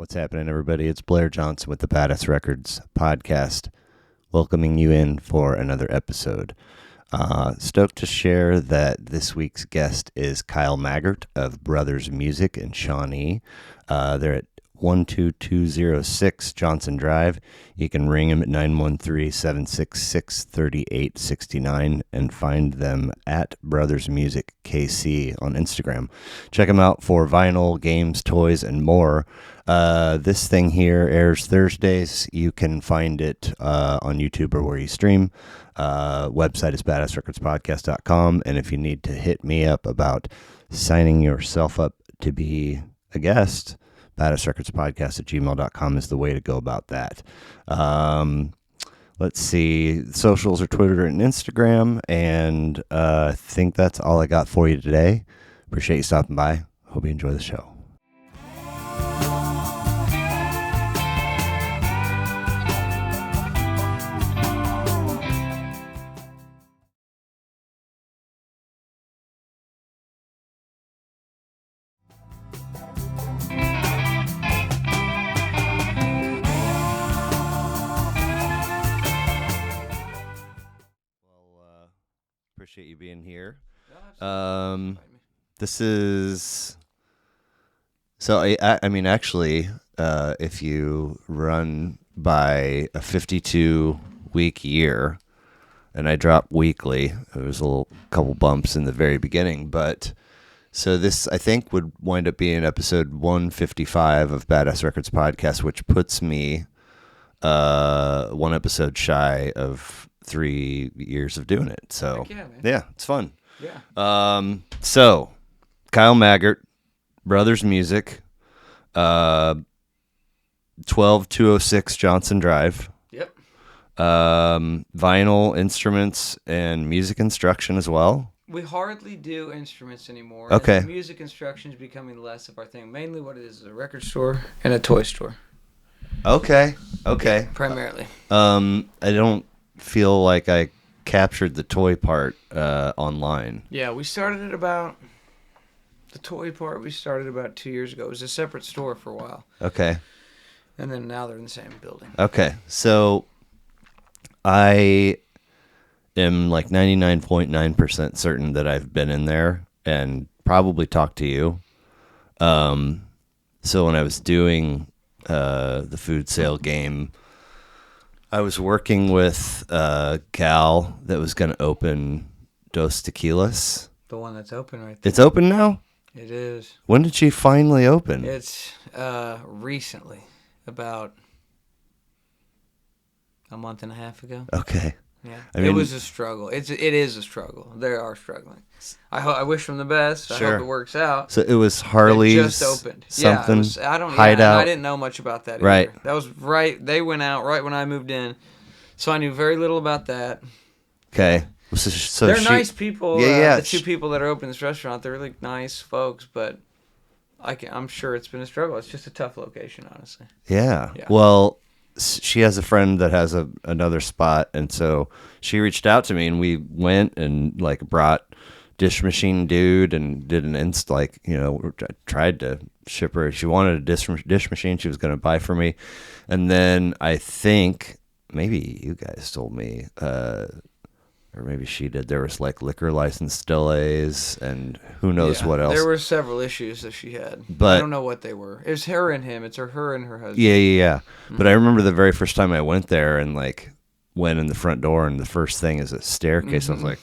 What's happening, everybody? It's Blair Johnson with the Badass Records podcast, welcoming you in for another episode. Stoked to share that this week's guest is Kyle Maggart of Brothers Music in Shawnee. They're at 12206 Johnson Drive. You can ring them at 913-766-3869 and find them at Brothers Music KC on Instagram. Check them out for vinyl, games, toys, and more. This thing here airs Thursdays. You can find it on YouTube or where you stream. Website is badassrecordspodcast.com. And if you need to hit me up about signing yourself up to be a guest, badassrecordspodcast@gmail.com is the way to go about that. Let's see. Socials are Twitter and Instagram. And I think that's all I got for you today. Appreciate you stopping by. Hope you enjoy the show. Appreciate you being here. This is so I mean actually if you run by a 52-week year, and I drop weekly, there was a couple bumps in the very beginning, but so this I think would wind up being episode 155 of Badass Records Podcast, which puts me one episode shy of 3 years of doing it. So yeah, it's fun. Yeah. So Kyle Maggart, Brothers Music, 12206 Johnson Drive. Yep. Vinyl, instruments, and music instruction as well. We hardly do instruments anymore. Okay. And music instruction is becoming less of our thing. Mainly what it is a record store and a toy store. Okay. Primarily. I don't feel like I captured the toy part online. Yeah, we started at about the toy part. We started about 2 years ago. It was a separate store for a while. Okay. And then now they're in the same building. Okay. So I am like 99.9% certain that I've been in there and probably talked to you. So when I was doing the food sale game, I was working with a gal that was going to open Dos Tequilas. The one that's open right there. It's open now? It is. When did she finally open? It's recently, about a month and a half ago. Okay. Yeah, I mean, it was a struggle. It is a struggle. They are struggling. I wish them the best. Sure. I hope it works out. So it was Harley's. It just opened. Something. Yeah, Hideout. I didn't know much about that. Right. Either. That was right. They went out right when I moved in, so I knew very little about that. Okay. So they're nice people. Yeah. The two people that are opening this restaurant, they're really nice folks, but I'm sure it's been a struggle. It's just a tough location, honestly. Yeah. Well, she has a friend that has another spot, and so she reached out to me, and we went and like brought Dish Machine Dude and did an tried to ship her. She wanted a dish machine she was going to buy for me, and then I think maybe you guys told me, or maybe she did. There was like liquor license delays and who knows what else. There were several issues that she had. But I don't know what they were. It was her and him. It's her and her husband. Yeah. Mm-hmm. But I remember the very first time I went there and like went in the front door, and the first thing is a staircase. Mm-hmm. I was like,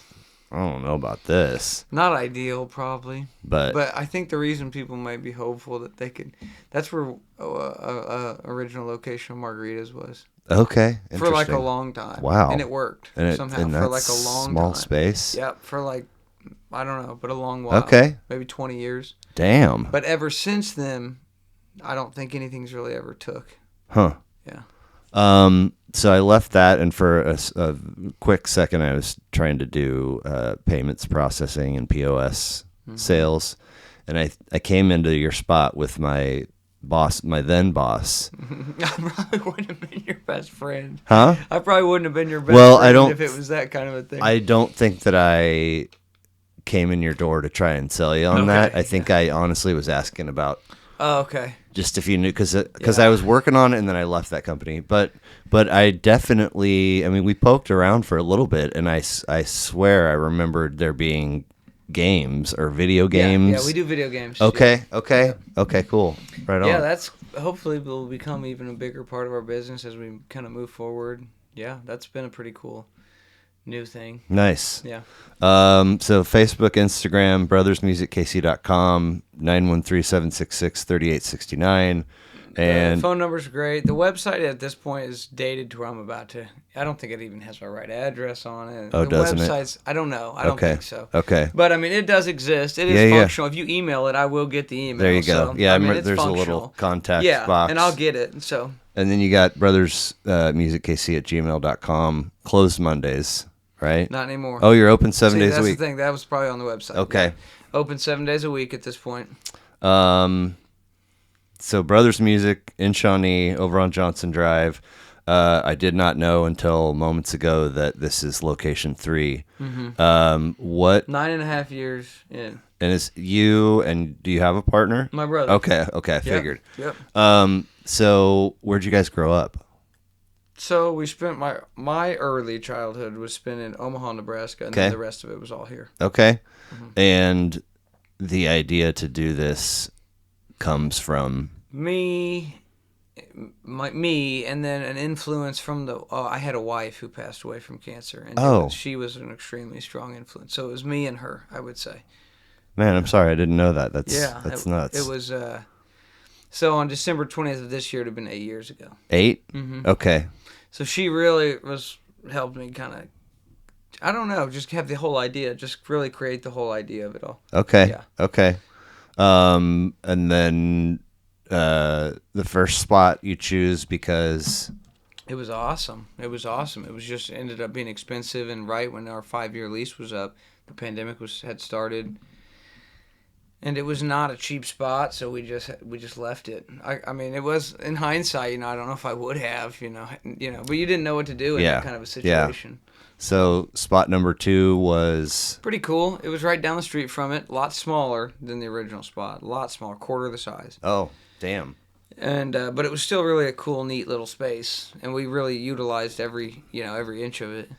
I don't know about this. Not ideal, probably. But I think the reason people might be hopeful that they could, that's where original location of Margaritas was. Okay. For like a long time. Wow. And it worked somehow for like a long small time. Space? Yep. For like, I don't know, but a long while. Okay. Maybe 20 years. Damn. But ever since then, I don't think anything's really ever took. Huh. Yeah. So I left that, and for a quick second, I was trying to do payments processing and POS sales, and I came into your spot with my then boss. I probably wouldn't have been your best friend. Huh? I probably wouldn't have been your best friend if it was that kind of a thing. I don't think that I came in your door to try and sell you on that. I think I honestly was asking about. Oh, okay. Just if you knew, because Yeah. I was working on it and then I left that company. But I definitely, I mean, we poked around for a little bit, and I swear I remembered there being games or video games. Yeah, we do video games. Okay, Yeah. okay, Yeah. okay, cool. Right Yeah, on. that's hopefully will become even a bigger part of our business as we kind of move forward. Yeah, that's been a pretty cool new thing. Nice. Yeah. So Facebook, Instagram, brothersmusickKC.com, 913-766-3869. And the phone number's great. The website at this point is dated to where I'm about to. I don't think it even has our right address on it. Oh, the doesn't it? website's, I don't know. I don't Okay. think so. Okay. But I mean, it does exist. It is Yeah, yeah. functional. If you email it, I will get the email. There you go. So, Yeah, I mean, there's it's a little functional. contact Yeah, box. and I'll get it. So And then you got brothersmusickKC@gmail.com. Closed Mondays, right? not anymore. Oh, you're open 7 days that's a week. the thing. That was probably on the website. Okay. Yeah. Open 7 days a week at this point. So Brothers Music in Shawnee over on Johnson Drive. I did not know until moments ago that this is location 3. What 9.5 years in. and is you and do you have a partner? My brother. Okay, I figured. Yep. So where'd you guys grow up? So we spent my early childhood was spent in Omaha, Nebraska, and Okay. then the rest of it was all here. Okay. And the idea to do this comes from Me, and then an influence from I had a wife who passed away from cancer, and she was an extremely strong influence. So it was me and her, I would say. Man, I'm sorry, I didn't know that. That's nuts. It was so on December 20th of this year, it had been 8 years ago. 8? Mm-hmm. Okay. So she really helped me kind of, I don't know, just have the whole idea, just really create the whole idea of it all. Okay. Yeah. Okay. And then the first spot you choose because It was awesome. It was just ended up being expensive, and right when our 5-year lease was up, the pandemic had started, and it was not a cheap spot, so we just left it. I mean, it was in hindsight, I don't know if I would have, but you didn't know what to do in that kind of a situation. Yeah. So spot number 2 was Pretty cool. It was right down the street from it, a lot smaller than the original spot, a lot smaller, quarter the size. Oh, damn. And but it was still really a cool, neat little space, and we really utilized every inch of it.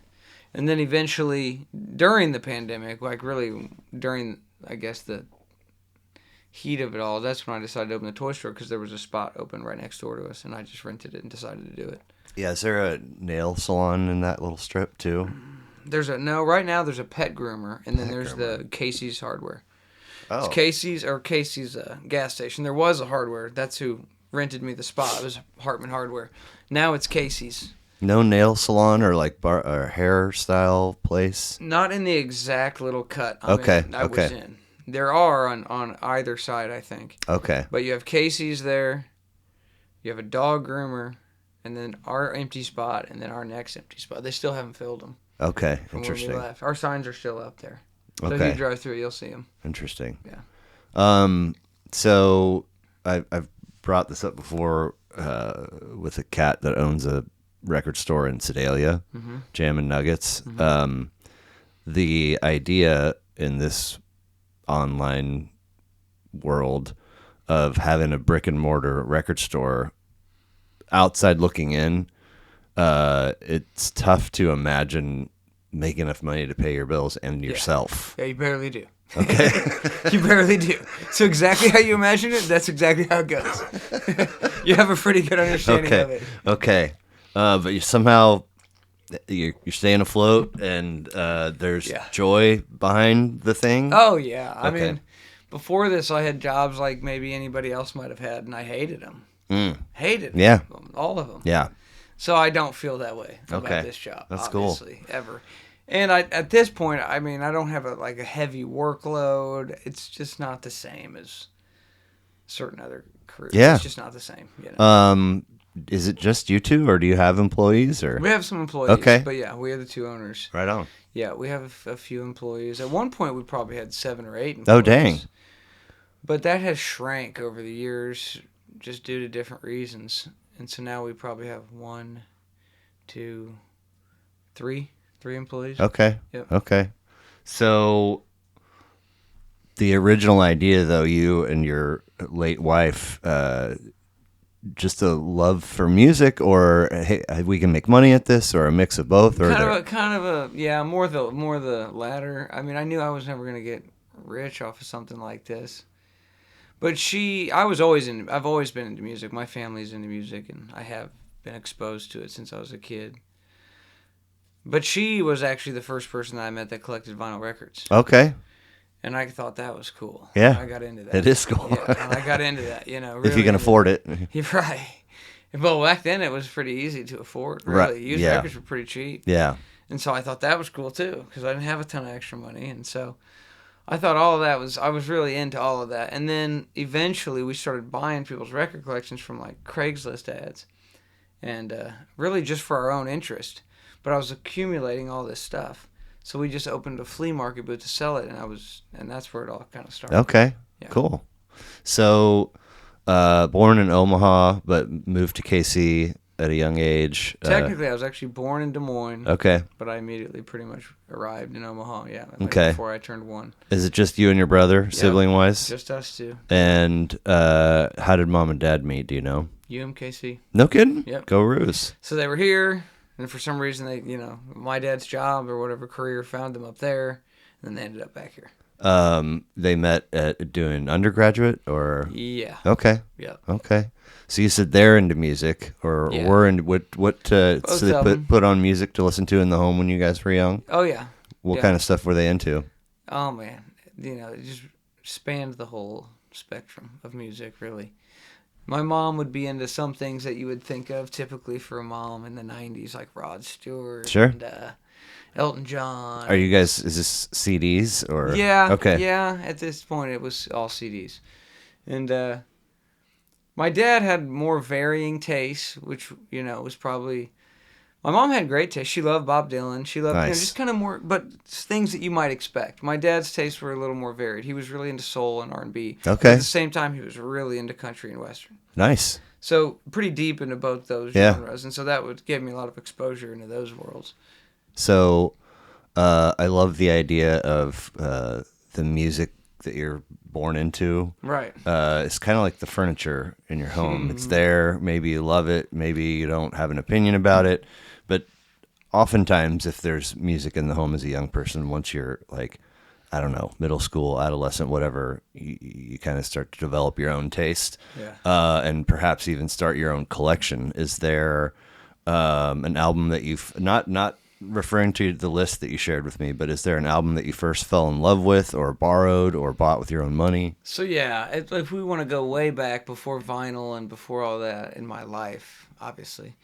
And then eventually, during the pandemic, like really during, I guess, the heat of it all, that's when I decided to open the toy store because there was a spot open right next door to us, and I just rented it and decided to do it. Yeah, is there a nail salon in that little strip too? Right now there's a pet groomer, and then there's the Casey's Hardware. Oh. It's Casey's gas station. There was a Hardware. That's who rented me the spot. It was Hartman Hardware. Now it's Casey's. No nail salon or like bar or hairstyle place? Not in the exact little cut I was in. There are on either side, I think. Okay. But you have Casey's there. You have a dog groomer, and then our empty spot, and then our next empty spot. They still haven't filled them. Okay. From Interesting. when we left. Our signs are still up there. So Okay. if you drive through, you'll see them. Interesting. Yeah. So I've brought this up before with a cat that owns a record store in Sedalia, Jam and Nuggets. The idea in this online world of having a brick and mortar record store outside looking in, it's tough to imagine making enough money to pay your bills and yourself. Yeah, you barely do. Okay. You barely do. So exactly how you imagine it, that's exactly how it goes. You have a pretty good understanding of it. Okay. But you somehow you're staying afloat, and there's joy behind the thing. Oh yeah, I Okay. mean, before this, I had jobs like maybe anybody else might have had, and I hated them. Hated them. Yeah. All of them. Yeah. So I don't feel that way about Okay. this job. That's cool. Obviously, ever. And at this point, I mean, I don't have a heavy workload. It's just not the same as certain other careers. Yeah. It's just not the same. Is it just you two, or do you have employees? Or We have some employees. Okay. But yeah, we are the two owners. right on. Yeah, we have a few employees. At one point, we probably had 7 or 8 employees. Oh, dang. But that has shrank over the years just due to different reasons. And so now we probably have 1, 2, 3 employees. Okay. Yep. Okay. So The original idea, though, you and your late wife, just a love for music, or hey, we can make money at this, or a mix of both, or more the latter. I mean, I knew I was never gonna get rich off of something like this, but I've always been into music. My family's into music, and I have been exposed to it since I was a kid. But she was actually the first person that I met that collected vinyl records. Okay. And I thought that was cool. Yeah. I got into that. It is cool. Yeah, and I got into that, really if you can afford it. You're right. Well, back then it was pretty easy to afford, really. Right. Used records were pretty cheap. Yeah. And so I thought that was cool, too, because I didn't have a ton of extra money. And so I thought all of that I was really into all of that. And then eventually we started buying people's record collections from, like, Craigslist ads. And really just for our own interest. But I was accumulating all this stuff. So we just opened a flea market booth to sell it, and that's where it all kind of started. Okay, yeah. Cool. So, born in Omaha, but moved to KC at a young age. Technically, I was actually born in Des Moines. Okay. But I immediately pretty much arrived in Omaha, before I turned 1. Is it just you and your brother, sibling-wise? Just us two. And how did mom and dad meet, do you know? UMKC. No kidding? Yep. Go Roos. So they were here. And for some reason, they, my dad's job or whatever career found them up there, and then they ended up back here. They met at doing undergraduate, or? Yeah. Okay. Yeah. Okay. So you said they're into music, or were into what? So they put on music to listen to in the home when you guys were young. Oh yeah. What kind of stuff were they into? Oh man, it just spanned the whole spectrum of music, really. My mom would be into some things that you would think of typically for a mom in the 90s, like Rod Stewart and Elton John. Are you guys, is this CDs or? Yeah. Okay. Yeah, at this point it was all CDs. And my dad had more varying tastes, which, was probably... My mom had great taste. She loved Bob Dylan. She loved just kind of more, but things that you might expect. My dad's tastes were a little more varied. He was really into soul and R&B. Okay. But at the same time, he was really into country and western. Nice. So pretty deep into both those genres, and so that gave me a lot of exposure into those worlds. So I love the idea of the music that you're born into. Right. It's kind of like the furniture in your home. It's there. Maybe you love it. Maybe you don't have an opinion about it. But oftentimes, if there's music in the home as a young person, once you're like, I don't know, middle school, adolescent, whatever, you kind of start to develop your own taste, and perhaps even start your own collection. Is there an album that you've not referring to the list that you shared with me, but is there an album that you first fell in love with, or borrowed, or bought with your own money? So yeah, if we want to go way back before vinyl and before all that in my life, obviously.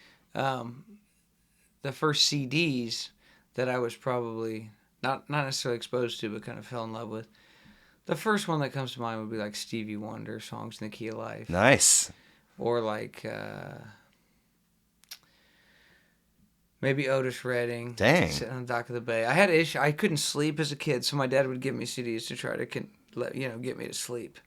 The first CDs that I was probably not necessarily exposed to, but kind of fell in love with. The first one that comes to mind would be like Stevie Wonder, Songs in the Key of Life. Nice. Or like maybe Otis Redding. Dang. Sitting on the dock of the bay. I had issue. I couldn't sleep as a kid, so my dad would give me CDs to try to get me to sleep.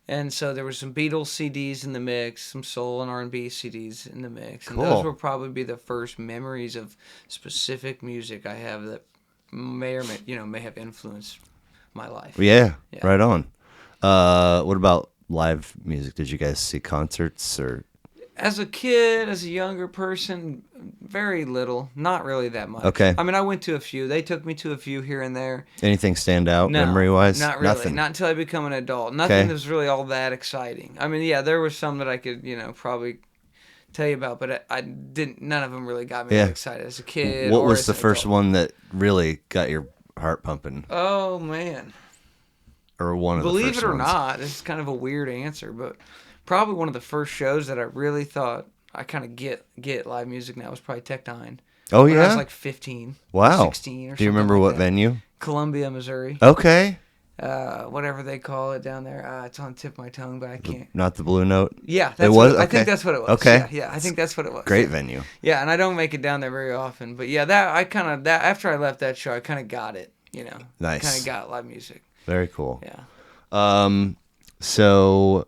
And so there were some Beatles CDs in the mix, some soul and R&B CDs in the mix. Cool. And those will probably be the first memories of specific music I have that may have influenced my life. Yeah. Right on. What about live music? Did you guys see concerts or? As a kid, as a younger person, very little. Not really that much. Okay. I mean, I went to a few. They took me to a few here and there. Anything stand out memory-wise? Not really. Nothing. Not until I become an adult. Nothing that was really all that exciting. I mean, yeah, there were some that I could, probably tell you about, but I didn't. None of them really got me that excited as a kid. What was the first one that really got your heart pumping? Oh, man. Or one of the first ones? Believe it or not, this is kind of a weird answer, but probably one of the first shows that I really thought I kind of get live music now was probably Tech Nine. Oh, when yeah? I was like 15. Wow. 16 or something. Do you remember what that. venue? Columbia, Missouri. Okay. Whatever they call it down there. It's on the tip of my tongue, but I can't. Not the Blue Note? Yeah. It was? I think that's what it was. Okay. Yeah, I think that's what it was. Great venue. Yeah, and I don't make it down there very often. But yeah, after I left that show, I kind of got it, Nice. Kind of got live music. Very cool. Yeah. So,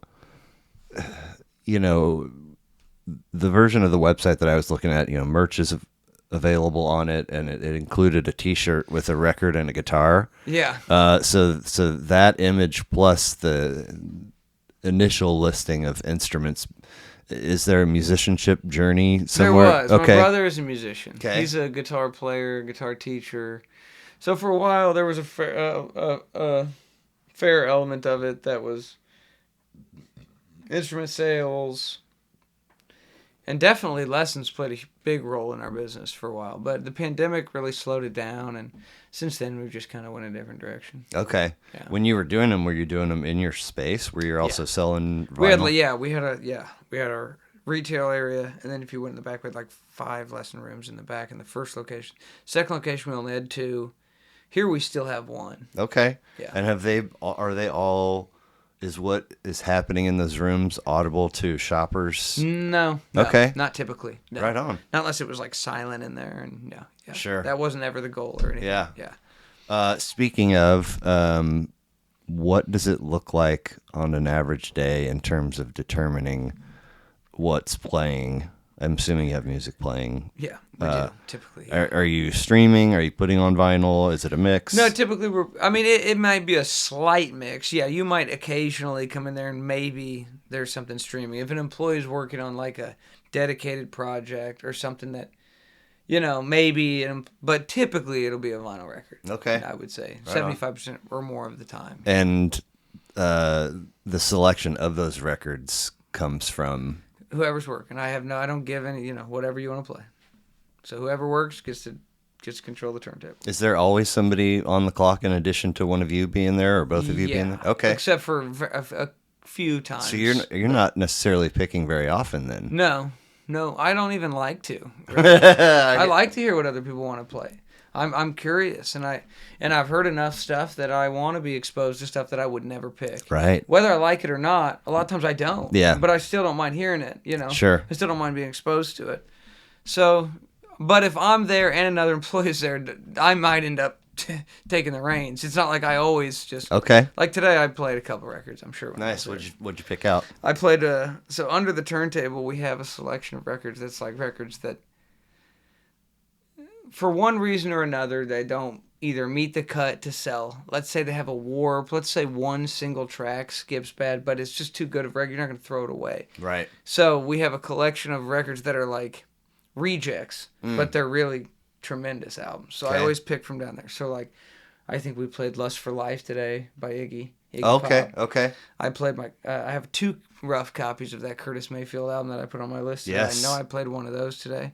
the version of the website that I was looking at, merch is available on it, and it included a T-shirt with a record and a guitar. Yeah. So that image plus the initial listing of instruments. Is there a musicianship journey somewhere? There was. Okay. My brother is a musician. Okay. He's a guitar player, guitar teacher. So for a while there was a fair element of it that was instrument sales, and definitely lessons played a big role in our business for a while. But the pandemic really slowed it down, and since then we've just kind of went a different direction. Okay. Yeah. When you were doing them, were you doing them in your space? Were you also selling vinyl? We had our retail area, and then if you went in the back, we had like 5 lesson rooms in the back in the first location. Second location, we only had 2. Here we still have 1. Okay. Yeah. And are they all, is what is happening in those rooms audible to shoppers? No. Okay. Not typically. No. Right on. Not unless it was like silent in there, and no. Yeah. Sure. That wasn't ever the goal or anything. Yeah. Yeah. Speaking of, what does it look like on an average day in terms of determining what's playing? I'm assuming you have music playing. Yeah, we do, typically. Yeah. Are you streaming? Are you putting on vinyl? Is it a mix? No, typically it might be a slight mix. Yeah, you might occasionally come in there and maybe there's something streaming. If an employee's working on like a dedicated project or something that, maybe, but typically it'll be a vinyl record. Okay. I would say Right 75% or more of the time. And the selection of those records comes from Whoever's working. I don't give any, whatever you want to play. So whoever works gets to control the turntable. Is there always somebody on the clock in addition to one of you being there or both of you being there? Okay. Except for a few times. So you're not necessarily picking very often then. No, I don't even like to. Really. I like to hear what other people want to play. I'm curious, and I've heard enough stuff that I want to be exposed to stuff that I would never pick. Right. Whether I like it or not, a lot of times I don't. Yeah. But I still don't mind hearing it. Sure. I still don't mind being exposed to it. So, but if I'm there and another employee's there, I might end up taking the reins. It's not like I always just. Okay. Like today, I played a couple records. I'm sure. Nice. What'd you pick out? I played so under the turntable we have a selection of records that's like records that, for one reason or another, they don't either meet the cut to sell. Let's say they have a warp. Let's say one single track skips bad, but it's just too good of a record. You're not going to throw it away. Right. So we have a collection of records that are like rejects, but they're really tremendous albums. So I always pick from down there. So like, I think we played "Lust for Life" today by Iggy Okay. Pop. Okay. I played I have 2 rough copies of that Curtis Mayfield album that I put on my list. Yes. I know I played one of those today.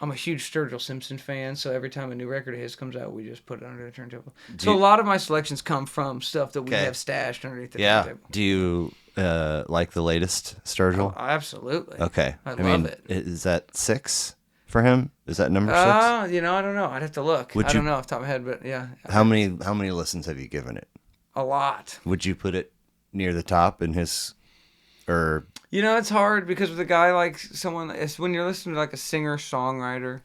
I'm a huge Sturgill Simpson fan, so every time a new record of his comes out, we just put it under the turntable. So a lot of my selections come from stuff that we have stashed underneath the turntable. Do you like the latest Sturgill? Oh, absolutely. Okay. I love it. Is that 6 for him? Is that number 6? I don't know. I'd have to look. I don't know off the top of my head, but yeah. How many listens have you given it? A lot. Would you put it near the top in his, or? It's hard because with a guy like when you're listening to like a singer-songwriter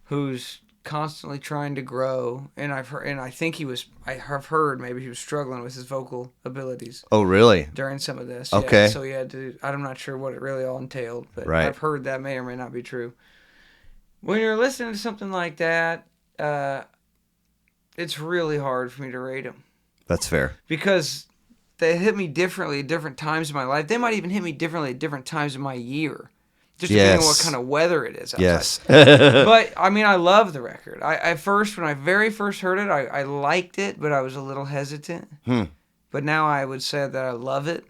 who's constantly trying to grow, and I have heard maybe he was struggling with his vocal abilities. Oh, really? During some of this. Okay. Yeah, so he had to, I'm not sure what it really all entailed, but right. I've heard that may or may not be true. When you're listening to something like that, it's really hard for me to rate him. That's fair. Because they hit me differently at different times in my life. They might even hit me differently at different times in my year. Just depending on what kind of weather it is outside. Yes. But, I mean, I love the record. When I very first heard it, I liked it, but I was a little hesitant. But now I would say that I love it.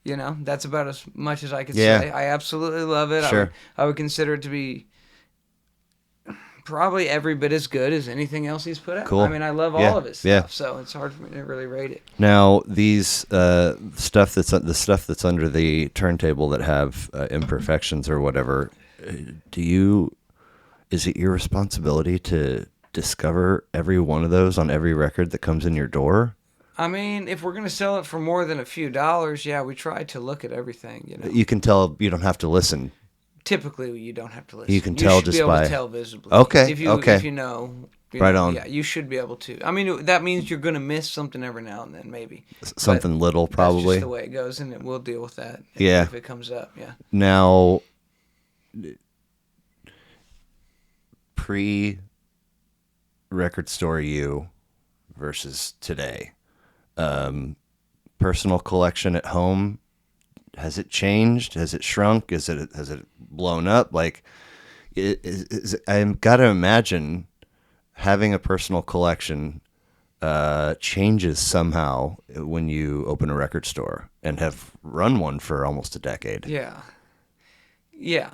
That's about as much as I could say. I absolutely love it. Sure. I would consider it to be probably every bit as good as anything else he's put out. Cool. I mean, I love all of his stuff, yeah. So it's hard for me to really rate it. Now, these the stuff that's under the turntable that have imperfections or whatever, is it your responsibility to discover every one of those on every record that comes in your door? I mean, if we're going to sell it for more than a few dollars, yeah, we try to look at everything, You can tell, you don't have to listen. Typically, you don't have to listen. You can tell just by... You should be able to tell visibly. Okay, if you know. Right on. Yeah, you should be able to. I mean, that means you're going to miss something every now and then, maybe. Something little, probably. That's just the way it goes, and we'll deal with that if it comes up, yeah. Now, pre record store you versus today. Personal collection at home, has it changed? Has it shrunk? Has it blown up? Like, I've got to imagine having a personal collection changes somehow when you open a record store and have run one for almost a decade. Yeah. Yeah.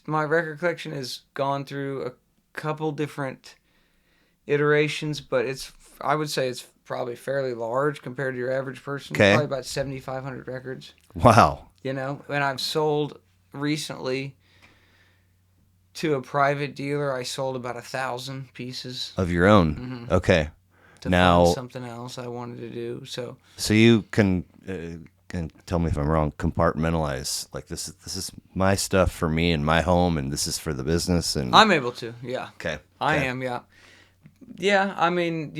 My record collection has gone through a couple different iterations, but I would say it's probably fairly large compared to your average person. Okay. Probably about 7,500 records. Wow. And I've sold recently to a private dealer. I sold about 1,000 pieces Of your own. Mm-hmm. Okay. to Now, find something else I wanted to do. So you can tell me if I'm wrong. Compartmentalize, like, this is my stuff for me and my home, and this is for the business. And I'm able to, yeah. okay. I Okay. am, yeah. Yeah, I mean,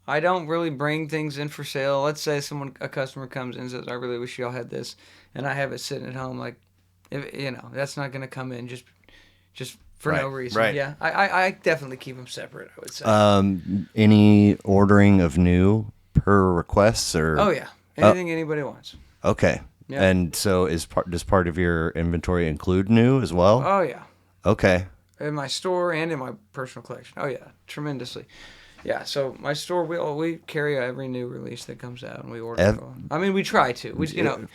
I don't really bring things in for sale. Let's say a customer comes in and says, "I really wish y'all had this," and I have it sitting at home. Like, that's not going to come in just for no reason. right. Yeah, I definitely keep them separate, I would say. Any ordering of new per requests or? Oh yeah, anything anybody wants. Okay. Yeah. And so does part of your inventory include new as well? Oh yeah, Okay. in my store and in my personal collection. Oh yeah, tremendously. Yeah, so my store, we carry every new release that comes out, and we order. I mean, we try to.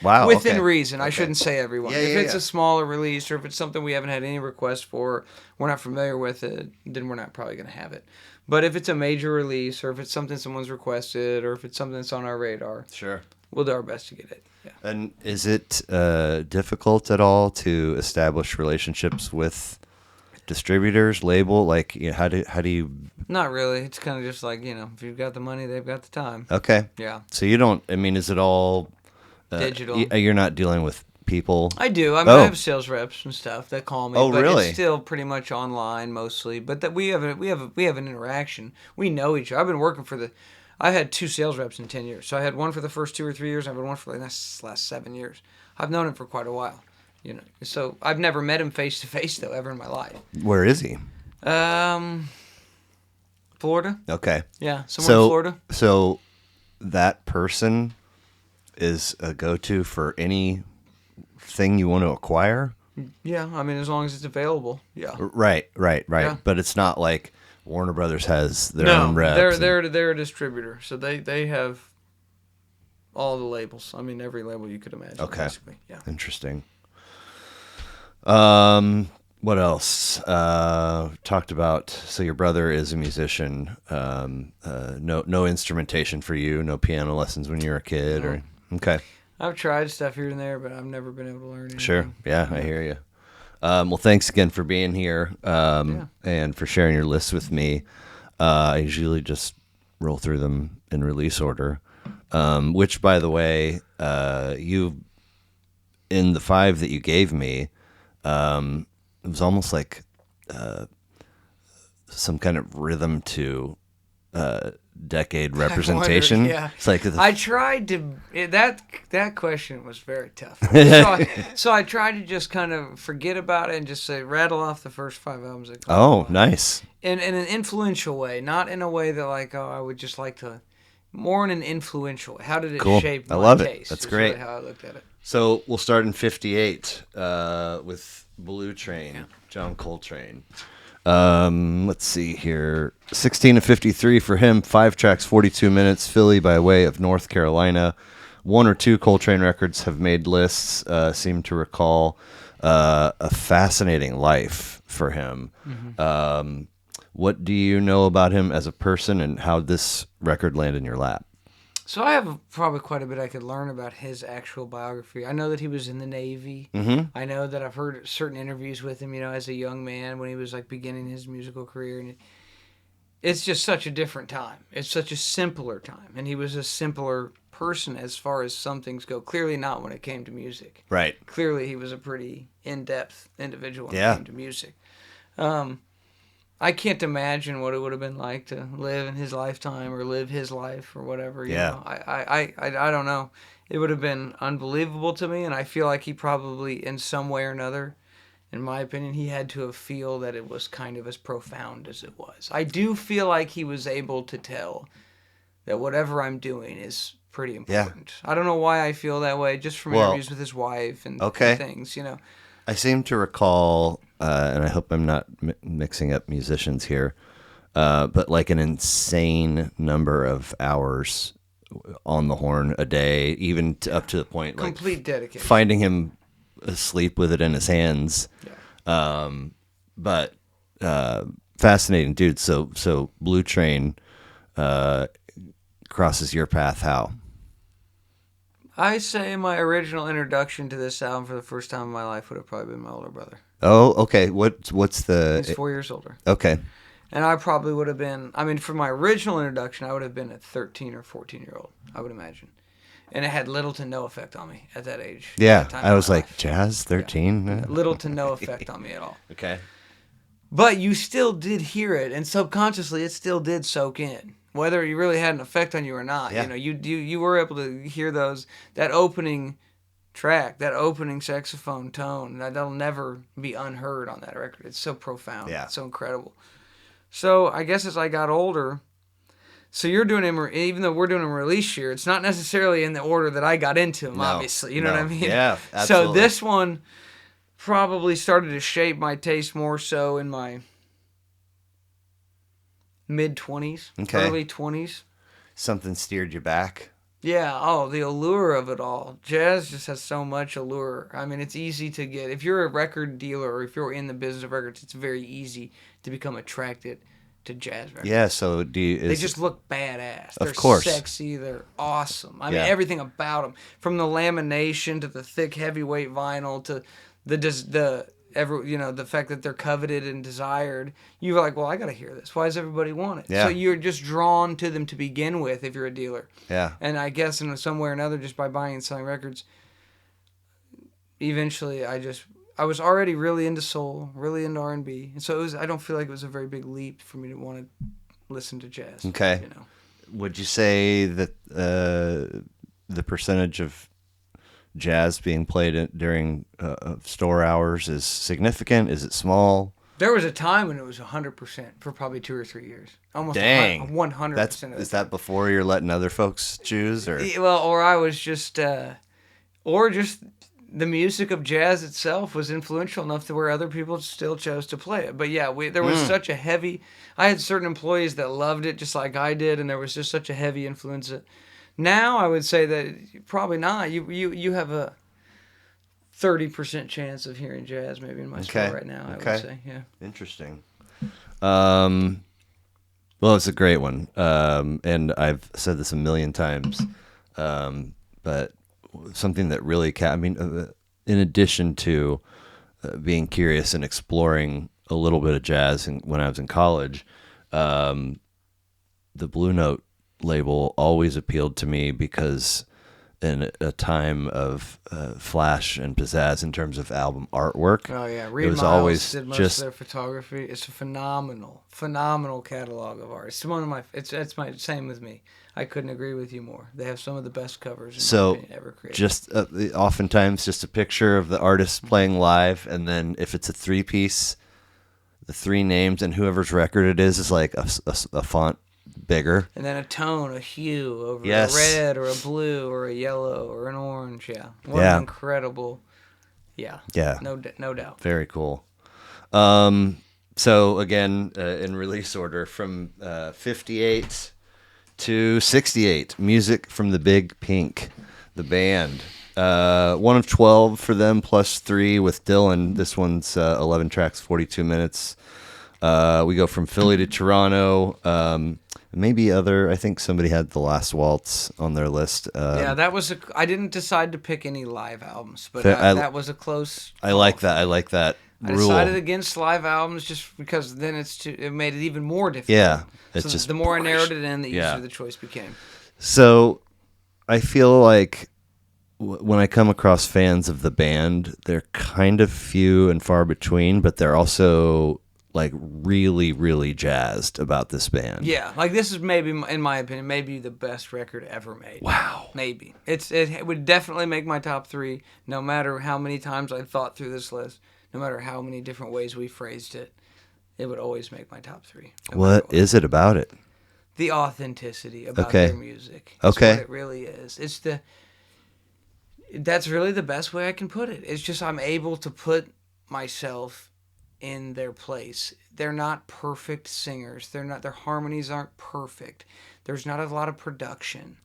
Wow, within okay. reason. I Okay. shouldn't say everyone. Yeah, If yeah, it's yeah. a smaller release, or if it's something we haven't had any requests for, we're not familiar with it, then we're not probably going to have it. But if it's a major release, or if it's something someone's requested, or if it's something that's on our radar, Sure. we'll do our best to get it. Yeah. And is it difficult at all to establish relationships with distributors, label? Like, how do you? Not really. It's kind of just like, if you've got the money, they've got the time. Okay. Yeah. So you don't. I mean, is it all Digital. You're not dealing with people. I do. I mean, I have sales reps and stuff that call me. Oh, but really? It's still pretty much online mostly. But that we have an interaction. We know each other. I've been working I've had 2 sales reps in 10 years. So I had one for the first 2 or 3 years. I've had one for the last 7 years. I've known him for quite a while. So I've never met him face to face though ever in my life. Where is he? Florida. Okay. Yeah, somewhere in Florida. So that person is a go-to for anything you want to acquire? Yeah, I mean, as long as it's available. Yeah. Right. Yeah. But it's not like Warner Brothers has their No, own reps. they're a distributor, so they have all the labels. I mean, every label you could imagine. Okay. Basically. Yeah. Interesting. What else? Talked about, so your brother is a musician. No instrumentation for you, no piano lessons when you were a kid, or okay. I've tried stuff here and there, but I've never been able to learn anything. Sure. Yeah, I hear you. Well, thanks again for being here, and for sharing your list with me. I usually just roll through them in release order, which, by the way, in the 5 that you gave me, it was almost like some kind of rhythm to decade representation. Yeah. It's like I tried to. That question was very tough. So I tried to just kind of forget about it and just say rattle off the first 5 albums. That come oh, out. nice. In an influential way, not in a way that like I would just like to. More in an influential way. How did it Cool. shape I my love it. taste? That's is great. really how I looked at it. So we'll start in 58 with Blue Train, John Coltrane. Let's see here. 16 of 53 for him. 5 tracks, 42 minutes. Philly by way of North Carolina. 1 or 2 Coltrane records have made lists. Seem to recall a fascinating life for him. Mm-hmm. What do you know about him as a person, and how did this record land in your lap? So I have probably quite a bit I could learn about his actual biography. I know that he was in the Navy. Mm-hmm. I know that I've heard certain interviews with him, as a young man when he was like beginning his musical career, and it's just such a different time. It's such a simpler time, and he was a simpler person as far as some things go. Clearly not when it came to music. Right. Clearly he was a pretty in-depth individual when Yeah. it came to music. I can't imagine what it would have been like to live in his lifetime or live his life or whatever. You know? I don't know. It would have been unbelievable to me, and I feel like he probably, in some way or another, in my opinion, he had to have feel that it was kind of as profound as it was. I do feel like he was able to tell that whatever I'm doing is pretty important. I don't know why I feel that way, just from interviews with his wife and things, you know. I seem to recall, and I hope I'm not mixing up musicians here, but like an insane number of hours on the horn a day, even up to the point like complete dedication. Finding him asleep with it in his hands. Yeah. But fascinating dude. So Blue Train crosses your path how? I say my original introduction to this album for the first time in my life would have probably been my older brother. Oh, okay. What's the... He's 4 years older. Okay. And I probably would have been... I mean, for my original introduction, I would have been a 13 or 14-year-old, I would imagine. And it had little to no effect on me at that age. Yeah, that I was like, life. jazz, 13? Yeah. Little to no effect on me at all. Okay. But you still did hear it, and subconsciously it still did soak in. Whether it really had an effect on you or not. Yeah. You know, you were able to hear that opening track, that opening saxophone tone, that'll never be unheard on that record. It's so profound. Yeah. It's so incredible. So I guess as I got older, so you're doing him, even though we're doing him release year, it's not necessarily in the order that I got into him, obviously. You know what I mean? Yeah, absolutely. So this one probably started to shape my taste more so in my mid-20s, early 20s. Something steered you back? Yeah, the allure of it all. Jazz just has so much allure. I mean, it's easy to get. If you're a record dealer or if you're in the business of records, it's very easy to become attracted to jazz records. Yeah, so they just look badass. Of course. They're sexy. They're awesome. I mean, everything about them. From the lamination to the thick, heavyweight vinyl to the fact that they're coveted and desired, you're like, well, I got to hear this. Why does everybody want it? Yeah. So you're just drawn to them to begin with if you're a dealer. Yeah. And I guess in some way or another, just by buying and selling records, eventually I was already really into soul, really into R&B. And so I don't feel like it was a very big leap for me to want to listen to jazz. Okay. You know. Would you say that the percentage of jazz being played during store hours is significant? Is it small? There was a time when it was 100% for probably 2 or 3 years. Almost 100%. Is that before you're letting other folks choose, or? Well, or I was just, or just the music of jazz itself was influential enough to where other people still chose to play it. But yeah, there was such a heavy. I had certain employees that loved it just like I did, and there was just such a heavy influence. Now I would say that probably not. You have a 30% chance of hearing jazz maybe in my store right now. I would say, yeah. Interesting. Well, it's a great one, and I've said this a million times, but something that really, in addition to being curious and exploring a little bit of jazz when I was in college, the Blue Note label always appealed to me because in a time of flash and pizzazz in terms of album artwork. Oh yeah, it was always did most just of their photography. It's a phenomenal catalog of art. It's one of my. It's my same with me. I couldn't agree with you more. They have some of the best covers ever created. Just oftentimes just a picture of the artist playing live, and then if it's a 3-piece, the 3 names and whoever's record it is like a font bigger, and then a tone, a hue over a red or a blue or a yellow or an orange. What an incredible. No doubt. Very cool. So again, in release order from 58 to 68, music from the Big Pink, the band. 1 of 12 for them, plus 3 with Dylan. This one's 11 tracks, 42 minutes. We go from Philly to Toronto. I think somebody had The Last Waltz on their list. That was I didn't decide to pick any live albums, but that was a close call. I like that I decided against live albums just because then it made it even more difficult. Yeah. It's just the more I narrowed it in, the easier the choice became. So I feel like when I come across fans of the band, they're kind of few and far between, but they're also like really, really jazzed about this band. Yeah, like this is maybe, in my opinion, maybe the best record ever made. Wow. Maybe. It would definitely make my top 3, no matter how many times I thought through this list. no matter how many different ways we phrased it, it would always make my top 3. What is it about it? The authenticity about Okay. their music. It's Okay. what it really is. That's really the best way I can put it. It's just I'm able to put myself in their place. They're not perfect singers. Their harmonies aren't perfect. There's not a lot of production.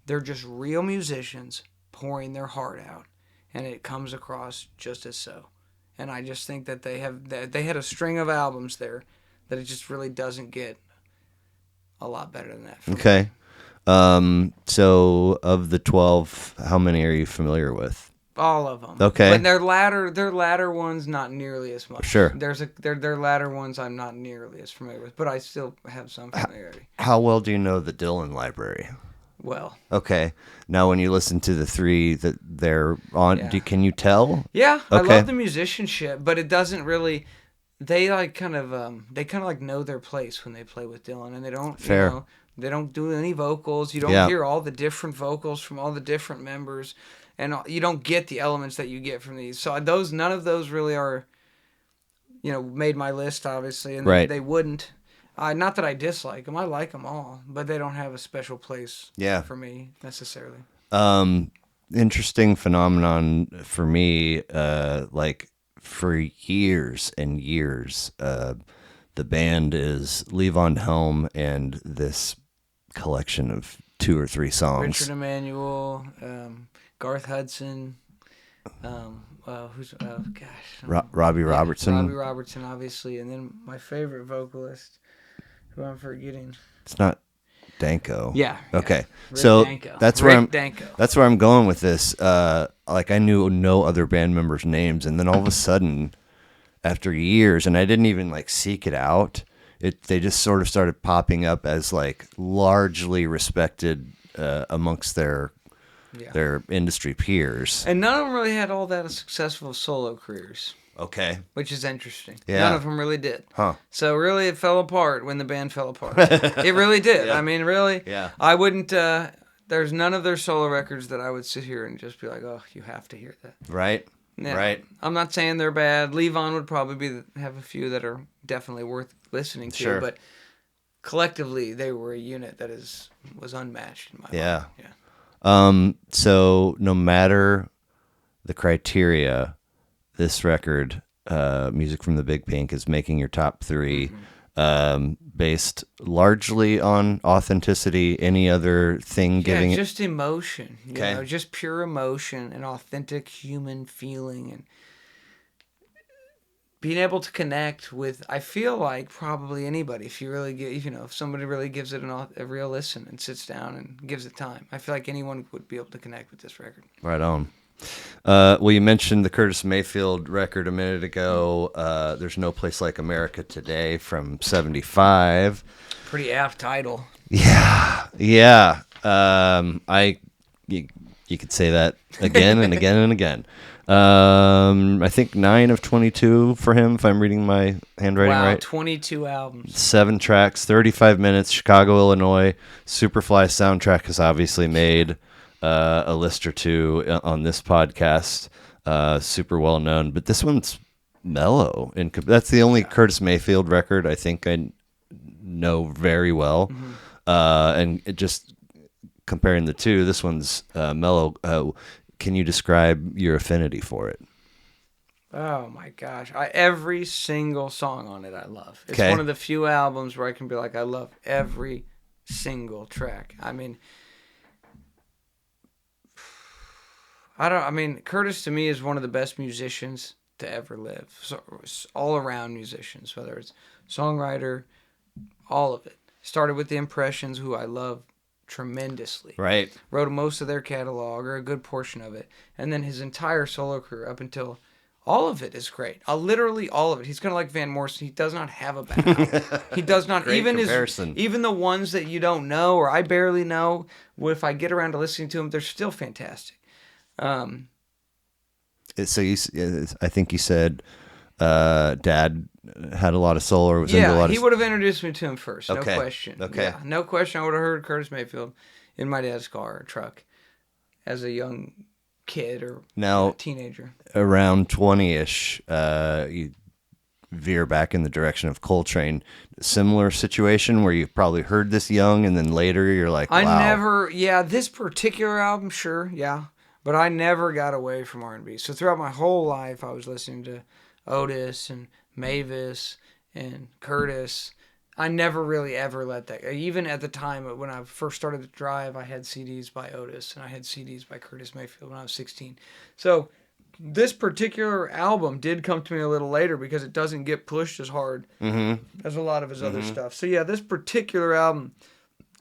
They're just real musicians pouring their heart out, and it comes across just as so. And I just think that they had a string of albums there that it just really doesn't get a lot better than that. Okay. So of the 12, how many are you familiar with? All of them. Okay. But their latter ones, not nearly as much. Sure. Their latter ones I'm not nearly as familiar with, but I still have some familiarity. How well do you know the Dylan library? Well. Okay. Now, when you listen to the 3 that they're on, Yeah. Can you tell? Yeah, I Okay. love the musicianship, but it doesn't really. They kind of know their place when they play with Dylan, and they don't. Fair. They don't do any vocals. You don't Yeah. hear all the different vocals from all the different members, and you don't get the elements that you get from these. So none of those really are, made my list, obviously, and Right. they wouldn't. Not that I dislike them. I like them all, but they don't have a special place for me necessarily. Interesting phenomenon for me, like for years and years, the band is Levon Helm and this collection of 2 or 3 songs. Richard Emanuel, Garth Hudson, Robbie Robertson. Robbie Robertson, obviously, and then my favorite vocalist, who I'm forgetting. It's not Danko. Yeah. Okay. Rick So Danko. that's Rick Danko. That's where I'm going with this. Like I knew no other band members' names, and then all of a sudden, after years, and I didn't even like seek it out. They just sort of started popping up as like largely respected amongst their industry peers. And none of them really had all that successful solo careers. Okay. Which is interesting. Yeah. None of them really did. Huh. So really it fell apart when the band fell apart. It really did. Yeah. I mean, really. Yeah. I wouldn't, there's none of their solo records that I would sit here and just be like, oh, you have to hear that. Right. Yeah. Right. I'm not saying they're bad. Levon would probably have a few that are definitely worth listening to. Sure. But collectively, they were a unit that was unmatched in my mind. Yeah. So no matter the criteria, this record, Music from the Big Pink, is making your top 3, based largely on authenticity. Any other thing giving just emotion. Okay. Just pure emotion and authentic human feeling and being able to connect with. I feel like probably anybody, if you really if somebody really gives it a real listen and sits down and gives it time, I feel like anyone would be able to connect with this record. Right on. Well, you mentioned the Curtis Mayfield record a minute ago. There's No Place Like America Today from '75. Pretty apt title. Yeah. You could say that again and again and again. I think 9 of 22 for him, if I'm reading my handwriting right. 22 albums. 7 tracks, 35 minutes, Chicago, Illinois. Superfly soundtrack has obviously made a list or 2 on this podcast. Super well known, but this one's mellow. And that's the only Curtis Mayfield record I think I know very well. And it just comparing the 2, this one's mellow. Can you describe your affinity for it? Oh my gosh. Every single song on it I love. It's Okay. one of the few albums where I can be like, I love every single track. I mean, Curtis to me is one of the best musicians to ever live. So, all around musicians, whether it's songwriter, all of it. Started with the Impressions, who I love tremendously. Right. Wrote most of their catalog, or a good portion of it. And then his entire solo career up until all of it is great. Literally all of it. He's kind of like Van Morrison. He does not have a band. He does not. Great even comparison. even the ones that you don't know or I barely know, if I get around to listening to them, they're still fantastic. So I think you said Dad had a lot of soul, or was into a lot of. He would have introduced me to him first, no Okay. question. Okay. Yeah, no question. I would have heard Curtis Mayfield in my dad's car or truck as a young kid or now teenager. Around 20-ish, you veer back in the direction of Coltrane. Similar situation where you've probably heard this young, and then later you're like, wow. This particular album, sure, yeah. But I never got away from R&B. So throughout my whole life, I was listening to Otis and Mavis and Curtis. I never really ever let that go. Even at the time when I first started to drive, I had CDs by Otis and I had CDs by Curtis Mayfield when I was 16. So this particular album did come to me a little later because it doesn't get pushed as hard as a lot of his other stuff. So yeah, this particular album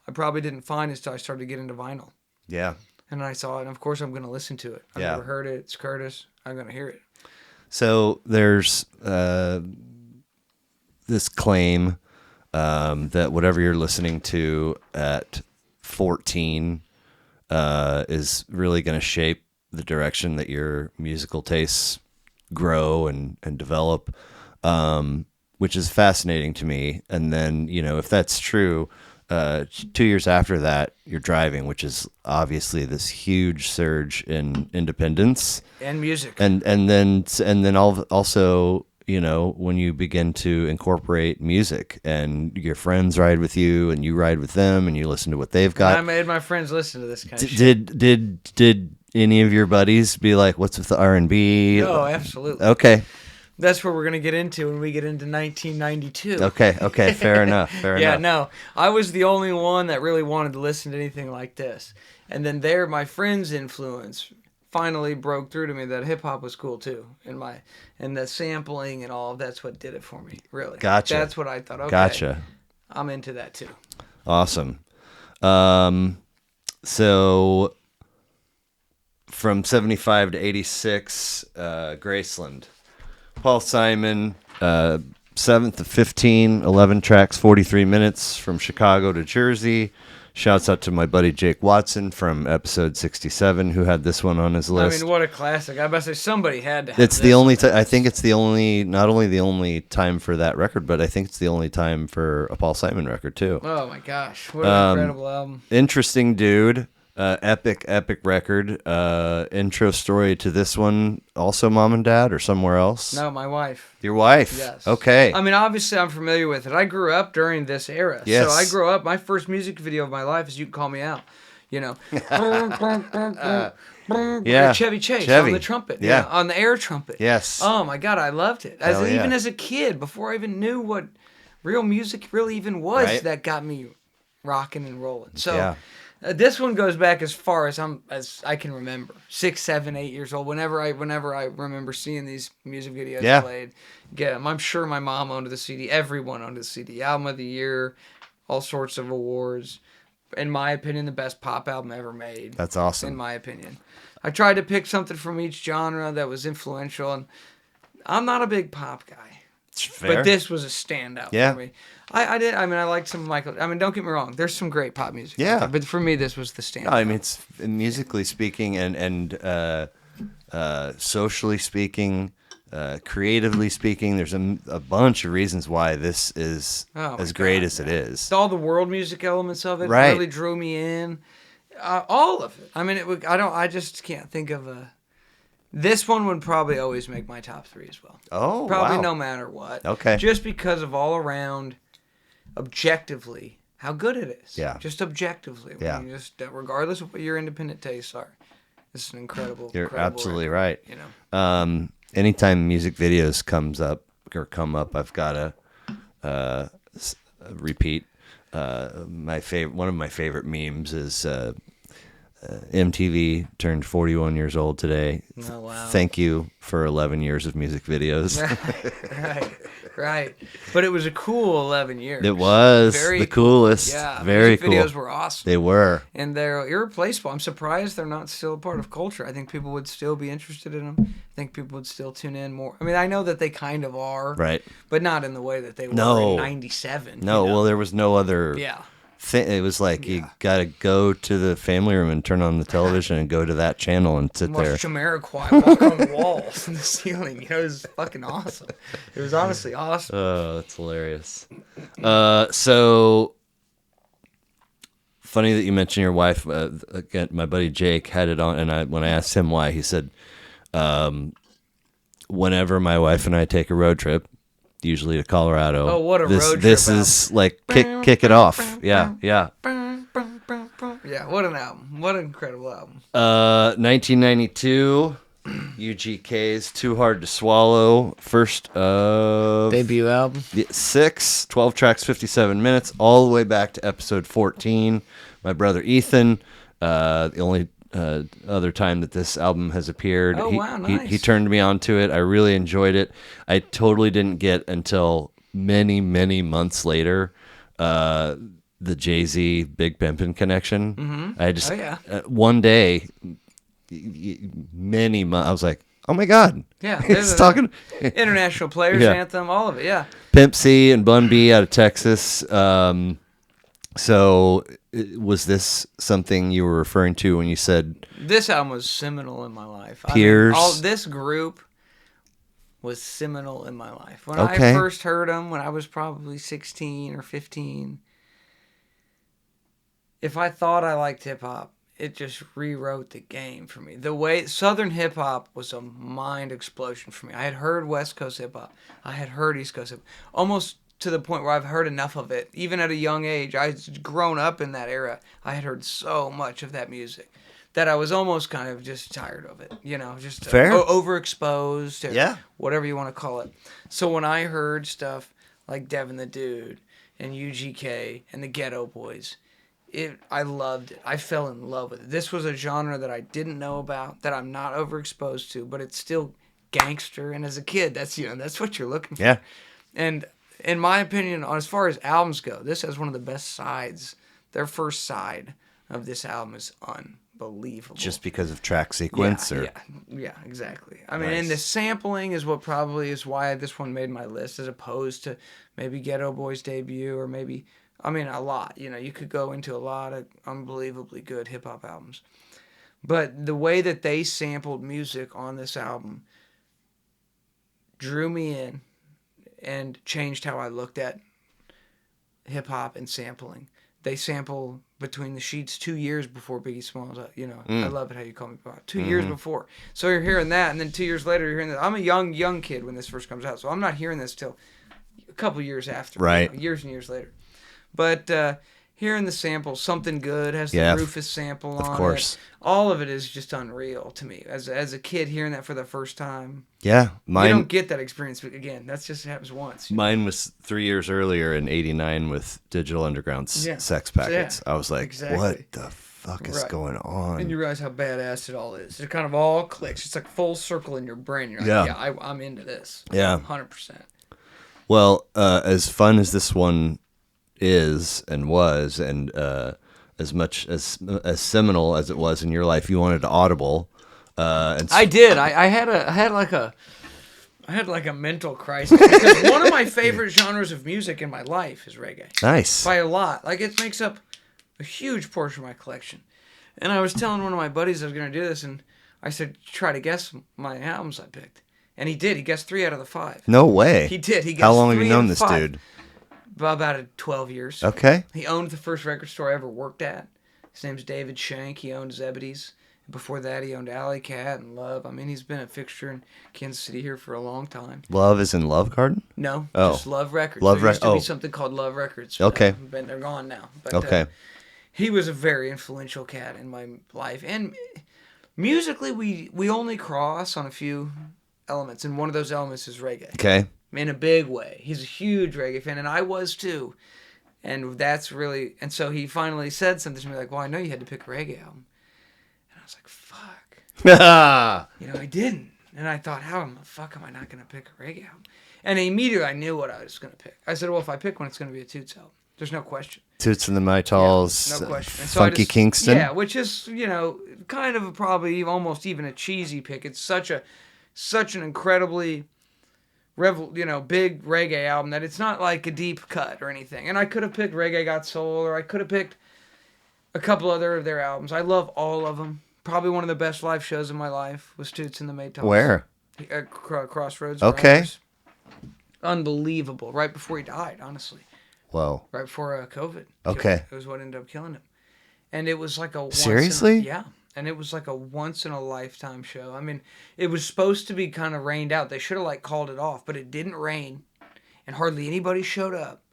I probably didn't find until I started to get into vinyl. Yeah. And I saw it, and of course I'm going to listen to it. I've never heard it. It's Curtis. I'm going to hear it. So there's this claim that whatever you're listening to at 14 is really going to shape the direction that your musical tastes grow and develop, which is fascinating to me. And then, if that's true, 2 years after that, you're driving, which is obviously this huge surge in independence and music, and then also, when you begin to incorporate music and your friends ride with you and you ride with them and you listen to what they've got. And I made my friends listen to this kind of shit. Did any of your buddies be like, "What's with the R&B?" No, absolutely. Okay. That's what we're going to get into when we get into 1992. Okay, fair enough. Yeah, no, I was the only one that really wanted to listen to anything like this. And then my friends' influence finally broke through to me that hip-hop was cool too. And the sampling and all of that's what did it for me, really. Gotcha. That's what I thought, okay, gotcha. I'm into that too. Awesome. So from 75 to 86, Graceland. Paul Simon, 7th of 15, 11 tracks, 43 minutes from Chicago to Jersey. Shouts out to my buddy Jake Watson from episode 67 who had this one on his list. I mean, what a classic. I about to say somebody had to have It's the only I think it's the only, not only the only time for that record, but I think it's the only time for a Paul Simon record too. Oh my gosh, what an incredible album. Interesting dude. Epic record. Intro story to this one, also mom and dad or somewhere else? No, my wife. Your wife? Yes. Okay. I mean, obviously I'm familiar with it. I grew up during this era. Yes. So I grew up, my first music video of my life is You Can Call Me Out. Yeah. Chevy Chase Chevy. on the trumpet. Yeah. On the air trumpet. Yes. Oh my God, I loved it. Even as a kid, before I even knew what real music really even was, Right. that got me rocking and rolling. So Yeah. This one goes back as far as I can remember. 6, 7, 8 years old. Whenever I remember seeing these music videos played, get them. I'm sure my mom owned the CD. Everyone owned the CD. Album of the year, all sorts of awards. In my opinion, the best pop album ever made. That's awesome. In my opinion, I tried to pick something from each genre that was influential, and I'm not a big pop guy. It's fair. But this was a standout for me. I did. I mean, I liked some Michael. I mean, don't get me wrong. There's some great pop music. Yeah. But for me, this was the standout. No, I mean, it's musically speaking and socially speaking, creatively speaking. There's a bunch of reasons why this is as great as it is. All the world music elements of it Right. really drew me in. All of it. I mean, I just can't think of a. This one would probably always make my top 3 as well. Oh, probably wow. no matter what. Okay. Just because of all around, objectively, how good it is. Yeah. Just objectively. Yeah. Regardless of what your independent tastes are, it's an incredible. You're incredible absolutely record, right. Anytime music videos come up, I've got to repeat. One of my favorite memes is. MTV turned 41 years old today. Oh, wow. Thank you for 11 years of music videos. Right. But it was a cool 11 years. It was very the coolest. Yeah. Very music cool. videos were awesome. They were. And they're irreplaceable. I'm surprised they're not still a part of culture. I think people would still be interested in them. I think people would still tune in more. I mean, I know that they kind of are. Right. But not in the way that they were in 97. No, well, there was no other... Yeah. It was like you got to go to the family room and turn on the television and go to that channel and sit there. Watch Jamiroquai walk on the walls and the ceiling. It was fucking awesome. It was honestly awesome. Oh, that's hilarious. So funny that you mentioned your wife. Again, my buddy Jake had it on, and when I asked him why, he said, whenever my wife and I take a road trip, usually to Colorado. Oh, what a road trip! This is like kick it off. Yeah. Yeah, what an album! What an incredible album! 1992, UGK's Too Hard to Swallow, first of debut album. 12 tracks, 57 minutes, all the way back to episode 14. My brother Ethan, the only other time that this album has appeared. Oh, wow, nice. He turned me on to it. I really enjoyed it. I totally didn't get until many, many months later the Jay-Z Big Pimpin' connection. Mm-hmm. I just one day, many months, I was like, oh my God. Yeah. It's talking International Players Anthem, all of it, yeah. Pimp C and Bun B out of Texas. So was this something you were referring to when you said... This album was seminal in my life. Peers? I mean, this group was seminal in my life. When I first heard them, when I was probably 16 or 15, if I thought I liked hip-hop, it just rewrote the game for me. The way Southern hip-hop was a mind explosion for me. I had heard West Coast hip-hop. I had heard East Coast hip-hop. Almost to the point where I've heard enough of it. Even at a young age, I'd grown up in that era. I had heard so much of that music that I was almost kind of just tired of it. You know, just overexposed or whatever you want to call it. So when I heard stuff like Devin the Dude and UGK and the Ghetto Boys, I loved it. I fell in love with it. This was a genre that I didn't know about, that I'm not overexposed to, but it's still gangster. And as a kid, that's what you're looking for. Yeah. And in my opinion, as far as albums go, this has one of the best sides. Their first side of this album is unbelievable. Just because of track sequence? Yeah, exactly. I mean, and the sampling is what probably is why this one made my list, as opposed to maybe Ghetto Boys' debut or maybe... I mean, a lot. You know, you could go into a lot of unbelievably good hip-hop albums. But the way that they sampled music on this album drew me in and changed how I looked at hip-hop and sampling. They sample Between the Sheets 2 years before Biggie Smalls. I love it how you call me Bob. 2 years before. So you're hearing that, and then 2 years later you're hearing that. I'm a young kid when this first comes out, so I'm not hearing this till a couple years after. Right. Years and years later. But hearing the sample, Something Good has the Rufus sample on it. Of course. All of it is just unreal to me. As a kid hearing that for the first time. Yeah. You don't get that experience again. That's just happens once. Mine was 3 years earlier in '89 with Digital Underground's Sex Packets. I was like, what the fuck is going on? And you realize how badass it all is. It kind of all clicks. It's like full circle in your brain. You're like, I'm into this. Yeah. 100%. Well, as fun as this one is and was, and as much as seminal as it was in your life, you wanted to Audible. I did. I had like a mental crisis because one of my favorite genres of music in my life is reggae. Nice. By a lot. Like, it makes up a huge portion of my collection. And I was telling one of my buddies I was going to do this, and I said, try to guess my albums I picked. And he did. He guessed 3 out of the 5. No way. He did. He guessed How long have 3 you known out of this 5. dude? About 12 years. Okay. He owned the first record store I ever worked at. His name's David Shank. He owned Zebedee's. Before that, he owned Alley Cat and Love. I mean, he's been a fixture in Kansas City here for a long time. Love is in Love Garden? No, just Love Records. Love there used to be something called Love Records. Okay. But they're gone now. But, okay. He was a very influential cat in my life. And musically, we only cross on a few elements, and one of those elements is reggae. Okay. In a big way. He's a huge reggae fan, and I was too. And that's really... And so he finally said something to me like, well, I know you had to pick a reggae album. And I was like, fuck. I didn't. And I thought, how in the fuck am I not going to pick a reggae album? And immediately I knew what I was going to pick. I said, well, if I pick one, it's going to be a Toots album. There's no question. Toots and the Maytals. No question. And so Funky Kingston. Yeah, which is, kind of probably almost even a cheesy pick. It's such an incredibly... big reggae album that it's not like a deep cut or anything. And I could have picked Reggae Got Soul, or I could have picked a couple other of their albums. I love all of them. Probably one of the best live shows of my life was Toots and the Maytals. Where? At Crossroads. Okay. Rogers. Unbelievable. Right before he died, honestly. Whoa. Right before COVID. Okay. It was what ended up killing him. and it was like a Seriously? yeah, and it was like a once in a lifetime show. I mean, it was supposed to be kind of rained out. They should have like called it off, but it didn't rain, and hardly anybody showed up.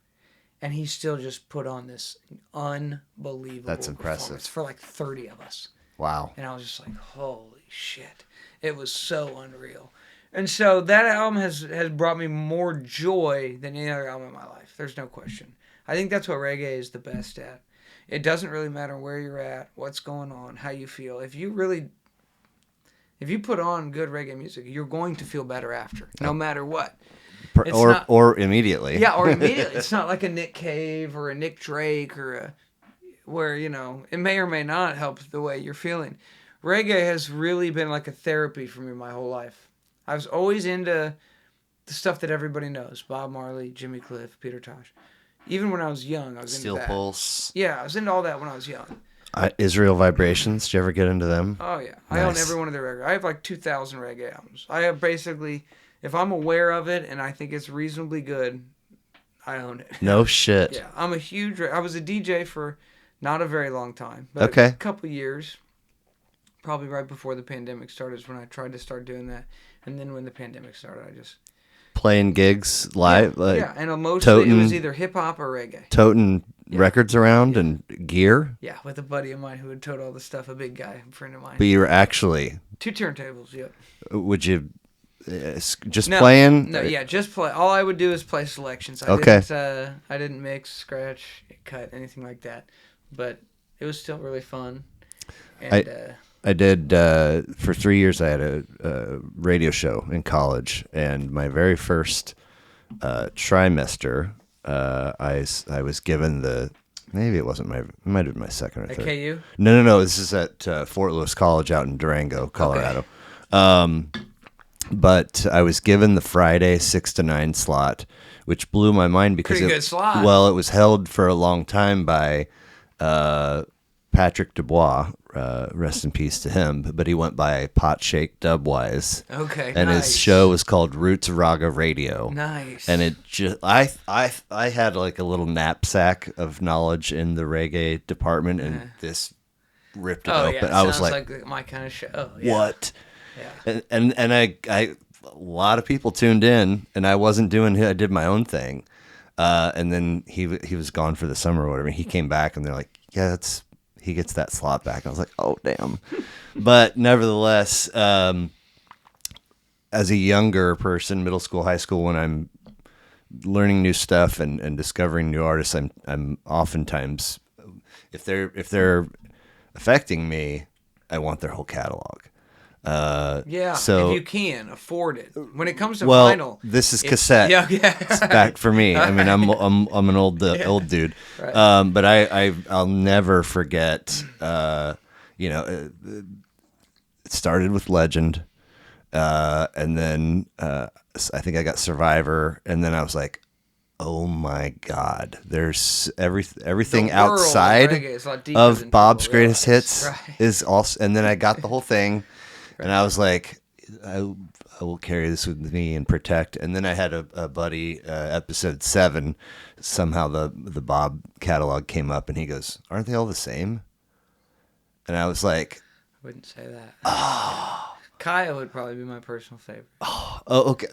And he still just put on this unbelievable That's impressive. performance for like 30 of us. Wow. And I was just like, holy shit. It was so unreal. And so that album has brought me more joy than any other album in my life. There's no question. I think that's what reggae is the best at. It doesn't really matter where you're at, what's going on, how you feel. If you put on good reggae music, you're going to feel better after, no matter what. Or immediately. Yeah, or immediately. It's not like a Nick Cave or a Nick Drake where, it may or may not help the way you're feeling. Reggae has really been like a therapy for me my whole life. I was always into the stuff that everybody knows. Bob Marley, Jimmy Cliff, Peter Tosh. Even when I was young, I was Steel into that. Pulse. Yeah, I was into all that when I was young. Israel Vibrations. Did you ever get into them? Oh, yeah. Nice. I own every one of their reggae. I have like 2,000 reggae albums. I have basically... If I'm aware of it and I think it's reasonably good, I own it. No shit. Yeah, I was a DJ for not a very long time, but Okay. a couple years. Probably right before the pandemic started is when I tried to start doing that. And then when the pandemic started, I just... Playing gigs live? Yeah, and mostly it was either hip-hop or reggae. Toting records around and gear? Yeah, with a buddy of mine who would tote all the stuff, a big guy, a friend of mine. But you were actually... 2 turntables, yep. Would you... playing? No, yeah, just play. All I would do is play selections. I didn't mix, scratch, cut, anything like that. But it was still really fun. And I did for 3 years. I had a radio show in college, and my very first trimester, I was given the. Maybe it wasn't it might have been my second or third. KU? No. This is at Fort Lewis College out in Durango, Colorado. Okay. But I was given the Friday 6 to 9 slot, which blew my mind because good slot. Well, it was held for a long time by Patrick DuBois, rest in peace to him. But he went by Potshake Dubwise. Okay, and nice. His show was called Roots Ragga Radio. Nice. And it just I had like a little knapsack of knowledge in the reggae department, and this ripped it open. Yeah, I was like my kind of show. Oh, yeah. What? Yeah. And I a lot of people tuned in, and I wasn't doing it. I did my own thing. And then he was gone for the summer or whatever. He came back, and they're like, yeah, he gets that slot back. I was like, oh, damn. But nevertheless, as a younger person, middle school, high school, when I'm learning new stuff and discovering new artists, I'm oftentimes, if they're affecting me, I want their whole catalog. So if you can afford it. When it comes to well, vinyl, this is cassette. Yeah. It's back for me. I mean, I'm an old dude. Right. But I'll never forget. It started with Legend, and then I think I got Survivor, and then I was like, oh my God, there's everything outside of Bob's greatest hits is also, and then I got the whole thing. And I was like, I will carry this with me and protect. And then I had a buddy, episode 7, somehow the Bob catalog came up, and he goes, aren't they all the same? And I was like, I wouldn't say that. Oh. Kaya would probably be my personal favorite. Oh, okay.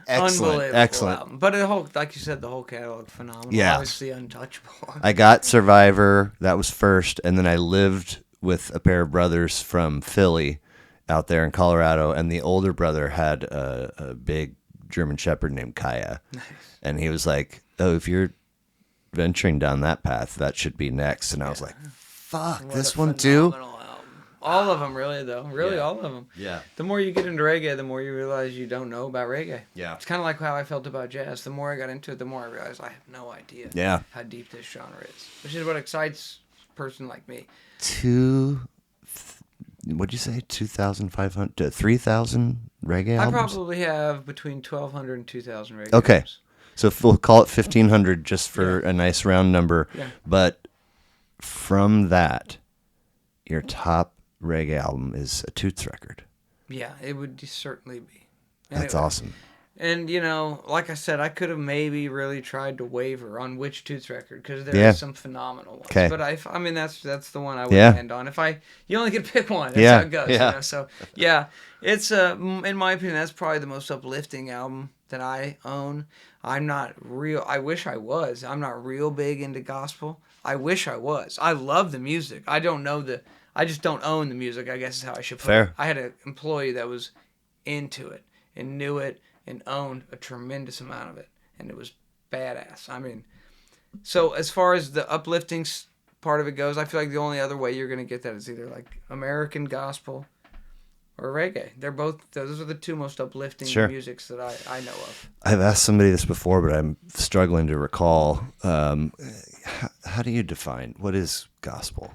Excellent. Album. But like you said, the whole catalog, phenomenal. Yeah. Obviously untouchable. I got Survivor. That was first. And then I lived with a pair of brothers from Philly out there in Colorado, and the older brother had a big German Shepherd named Kaya. Nice. And he was like, oh, if you're venturing down that path, that should be next. And I was like, fuck, what this one too? Album. All of them, really, though. Really, all of them. Yeah. The more you get into reggae, the more you realize you don't know about reggae. Yeah. It's kind of like how I felt about jazz. The more I got into it, the more I realized I have no idea how deep this genre is. Which is what excites a person like me. What'd you say? 2,500 to 3,000 reggae albums? I probably have between 1,200 and 2,000 reggae Okay. albums. So we'll call it 1,500 just for a nice round number. Yeah. But from that, your top reggae album is a Toots record. Yeah, it would certainly be. That's awesome. And, like I said, I could have maybe really tried to waver on which Toots record because there Yeah. is some phenomenal ones. Okay. But I mean, that's the one I would Yeah. land on. You only get to pick one. That's Yeah. how it goes. Yeah. So, yeah, it's, in my opinion, that's probably the most uplifting album that I own. I wish I was. I'm not real big into gospel. I wish I was. I love the music. I just don't own the music, I guess is how I should put Fair. it. I had an employee that was into it and knew it and owned a tremendous amount of it, and it was badass. I mean, so as far as the uplifting part of it goes, I feel like the only other way you're going to get that is either like American gospel or reggae. Those are the two most uplifting musics that I know of. I've asked somebody this before, but I'm struggling to recall. How do you define what is gospel?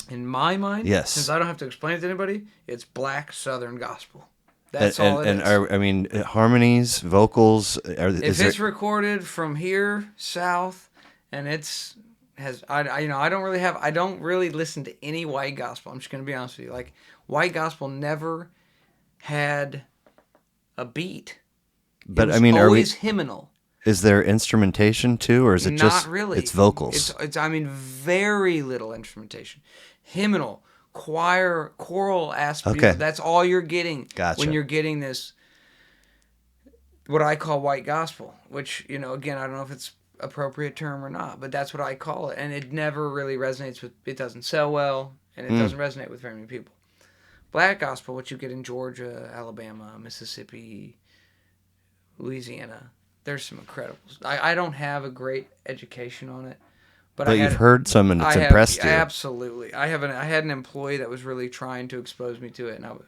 In my mind, yes, since I don't have to explain it to anybody, it's black Southern gospel. That's all it is. And harmonies, vocals. If it's recorded from here south, and I don't really listen to any white gospel. I'm just gonna be honest with you. Like, white gospel never had a beat. But it was always hymnal. Is there instrumentation too, or is it just not really? It's vocals. It's very little instrumentation. Hymnal, choral aspect. Okay. That's all you're getting Gotcha. when you're getting this, what I call white gospel, which, again, I don't know if it's appropriate term or not, but that's what I call it. And it never really resonates it doesn't sell well, and it doesn't resonate with very many people. Black gospel, what you get in Georgia, Alabama, Mississippi, Louisiana, there's some incredibles. I don't have a great education on it. But you've heard some and it's impressed you. Absolutely. I had an employee that was really trying to expose me to it, and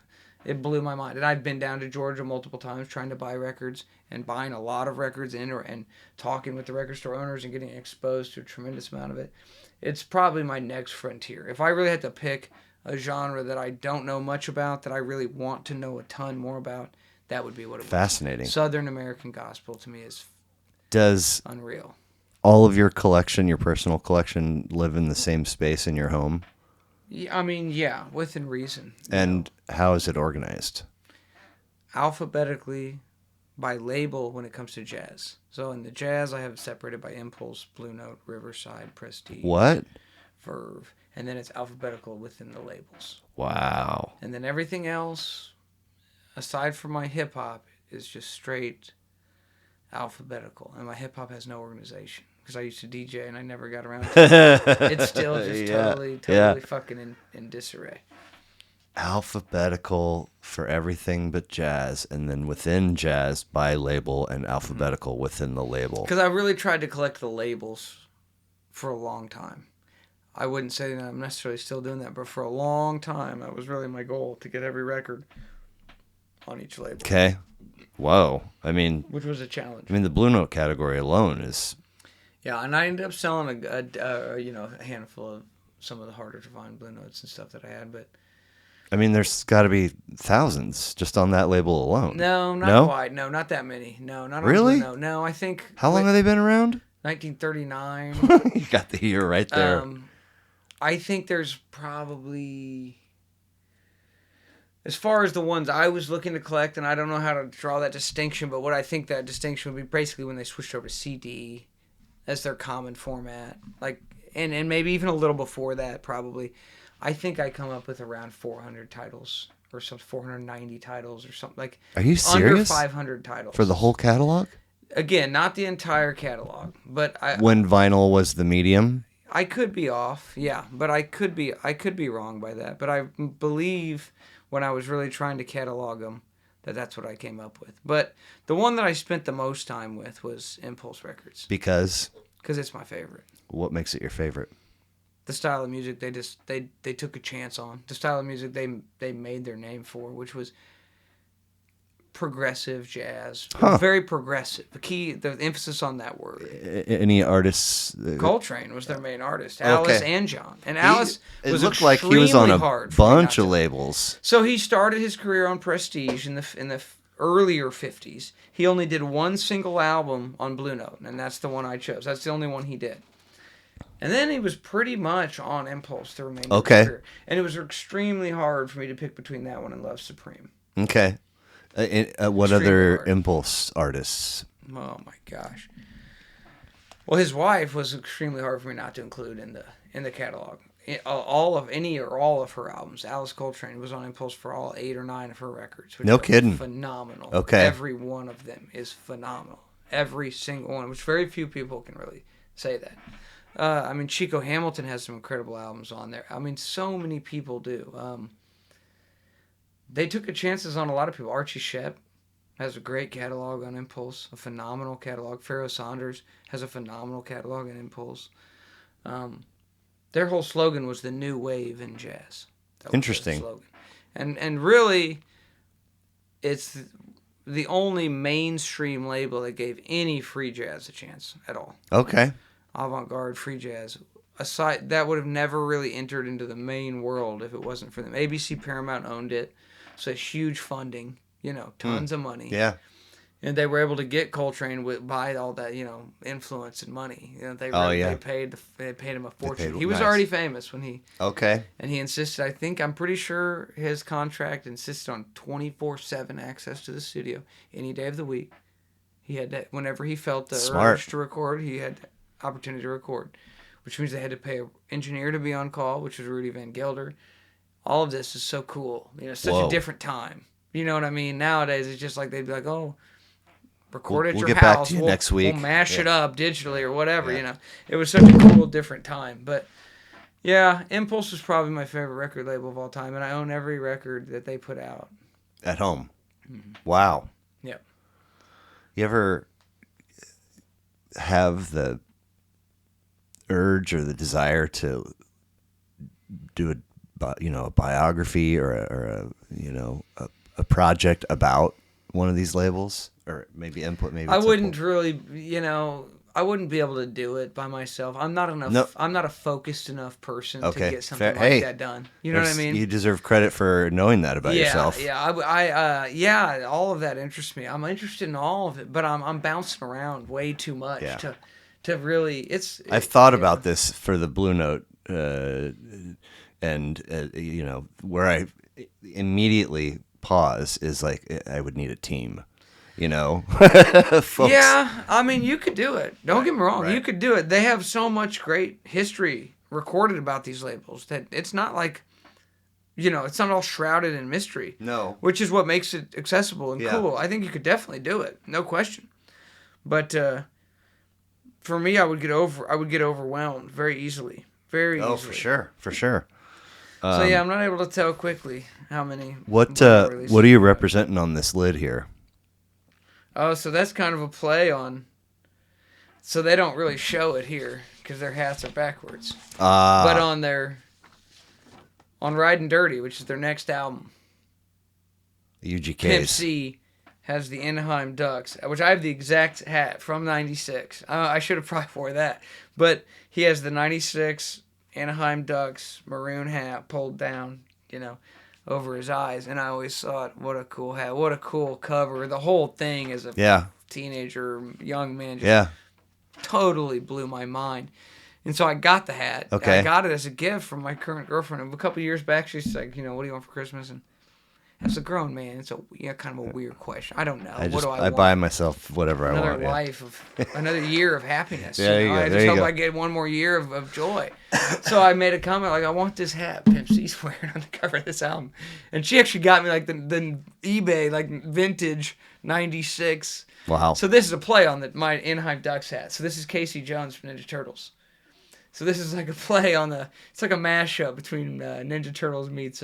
it blew my mind. And I'd been down to Georgia multiple times trying to buy records and buying a lot of records and talking with the record store owners and getting exposed to a tremendous amount of it. It's probably my next frontier. If I really had to pick a genre that I don't know much about, that I really want to know a ton more about, that would be what it was. Fascinating. Southern American gospel to me is unreal. All of your collection, your personal collection, live in the same space in your home? Yeah, within reason. And how is it organized? Alphabetically by label when it comes to jazz. So in the jazz, I have it separated by Impulse, Blue Note, Riverside, Prestige. What? Verve. And then it's alphabetical within the labels. Wow. And then everything else, aside from my hip-hop, is just straight alphabetical. And my hip-hop has no organization. Because I used to DJ and I never got around to it. It's still just totally fucking in disarray. Alphabetical for everything but jazz, and then within jazz by label and alphabetical within the label. Because I really tried to collect the labels for a long time. I wouldn't say that I'm necessarily still doing that, but for a long time, that was really my goal, to get every record on each label. Okay. Whoa. Which was a challenge. The Blue Note category alone is... Yeah, and I ended up selling a handful of some of the harder to find Blue Notes and stuff that I had, but... there's got to be thousands just on that label alone. No, not quite. No, not that many. No, not really? On Blue Note. No, I think... How long have they been around? 1939. You got the year right there. I think there's probably... As far as the ones I was looking to collect, and I don't know how to draw that distinction, but what I think that distinction would be basically when they switched over to CD as their common format, and maybe even a little before that, probably. I think I come up with around 400 titles or some 490 titles or something like. Are you serious? Under 500 titles for the whole catalog. Again, not the entire catalog, but when vinyl was the medium. I could be off, yeah, but I could be wrong by that. But I believe when I was really trying to catalog them, that's what I came up with. But the one that I spent the most time with was Impulse Records. Because it's my favorite. What makes it your favorite? The style of music they took a chance on. The style of music they made their name for, which was progressive jazz. Very progressive. The emphasis on that word. Any artists? Coltrane was their main artist. Alice and John. And Alice was looked like he was on a bunch of labels. So he started his career on Prestige in the earlier 50s. He only did one single album on Blue Note, and that's the one I chose. That's the only one he did. And then he was pretty much on Impulse the remainder of his career. And it was extremely hard for me to pick between that one and Love Supreme. Okay. What Extremely other hard. Impulse artists? Oh my gosh. Well, his wife was extremely hard for me not to include in the catalog. All of any or all of her albums. Alice Coltrane was on Impulse for all 8 or 9 of her records, which No are kidding. phenomenal. Okay. Every one of them is phenomenal. Every single one, which very few people can really say that. I mean, Chico Hamilton has some incredible albums on there. I mean, so many people do. They took chances on a lot of people. Archie Shepp has a great catalog on Impulse, a phenomenal catalog. Pharoah Saunders has a phenomenal catalog on Impulse. Their whole slogan was the new wave in jazz. That was Interesting. their slogan. And really, it's the only mainstream label that gave any free jazz a chance at all. Okay. Avant-garde free jazz. Aside, that would have never really entered into the main world if it wasn't for them. ABC Paramount owned it, so huge funding, tons of money. Yeah. And they were able to get Coltrane by all that, influence and money. They paid him a fortune. He was already famous when he. Okay. And he insisted. I'm pretty sure his contract insisted on 24/7 access to the studio any day of the week. He had that whenever he felt the urge to record, he had opportunity to record, which means they had to pay an engineer to be on call, which was Rudy Van Gelder. All of this is so cool. Such a different time. You know what I mean? Nowadays, it's just like they'd be like, oh. Record at we'll your get house. Back to you next week. We'll mash it up digitally or whatever. It was such a cool, different time. But yeah, Impulse is probably my favorite record label of all time, and I own every record that they put out at home. Mm-hmm. Wow. Yep. You ever have the urge or the desire to do a biography or a project about one of these labels? Or maybe input. Maybe I wouldn't really, I wouldn't be able to do it by myself. I'm not enough. No. I'm not a focused enough person to get something like that done. You know what I mean? You deserve credit for knowing that about yourself. Yeah, all of that interests me. I'm interested in all of it, but I'm bouncing around way too much to really. I've thought about this for the Blue Note, where I immediately pause is like I would need a team. Folks. Yeah, I mean, you could do it. Don't get me wrong. Right. You could do it. They have so much great history recorded about these labels that it's not like, it's not all shrouded in mystery. No. Which is what makes it accessible and cool. I think you could definitely do it. No question. But for me, I would get overwhelmed very easily. Very easily. Oh, for sure. So I'm not able to tell quickly how many. What are you representing on this lid here? Oh, so that's kind of a play on. So they don't really show it here because their hats are backwards. But on Ridin' Dirty, which is their next album, UGK's. Pimp C has the Anaheim Ducks, which I have the exact hat from '96. I should have probably wore that, but he has the '96 Anaheim Ducks maroon hat pulled down, over his eyes, and I always thought, what a cool hat, what a cool cover. The whole thing as a teenager, young man, just totally blew my mind. And so I got the hat. Okay. I got it as a gift from my current girlfriend. And a couple of years back, she's like, what do you want for Christmas? And as a grown man, it's kind of a weird question. I don't know. What do I want? buy myself whatever I want. Another year of happiness. I just hope I get one more year of joy. So I made a comment like, I want this hat Pimp C's wearing on the cover of this album. And she actually got me like the eBay, like vintage 96. Wow. So this is a play on my Anaheim Ducks hat. So this is Casey Jones from Ninja Turtles. So this is like a play on it's like a mashup between Ninja Turtles meets...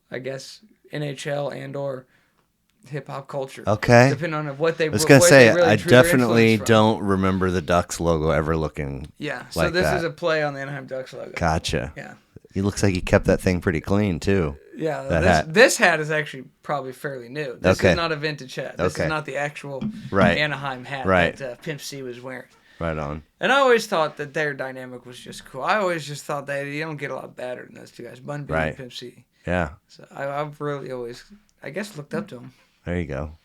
I guess NHL and or hip hop culture. Okay. Depending on what they. I was gonna say I definitely don't remember the Ducks logo ever looking. Yeah. So this is a play on the Anaheim Ducks logo. Gotcha. Yeah. He looks like he kept that thing pretty clean too. Yeah. This hat is actually probably fairly new. This is not a vintage hat. This is not the actual Anaheim hat that Pimp C was wearing. Right on. And I always thought that their dynamic was just cool. I always just thought that you don't get a lot better than those two guys, Bun B and Pimp C. Yeah. So I've really always, I guess, looked up to him. There you go.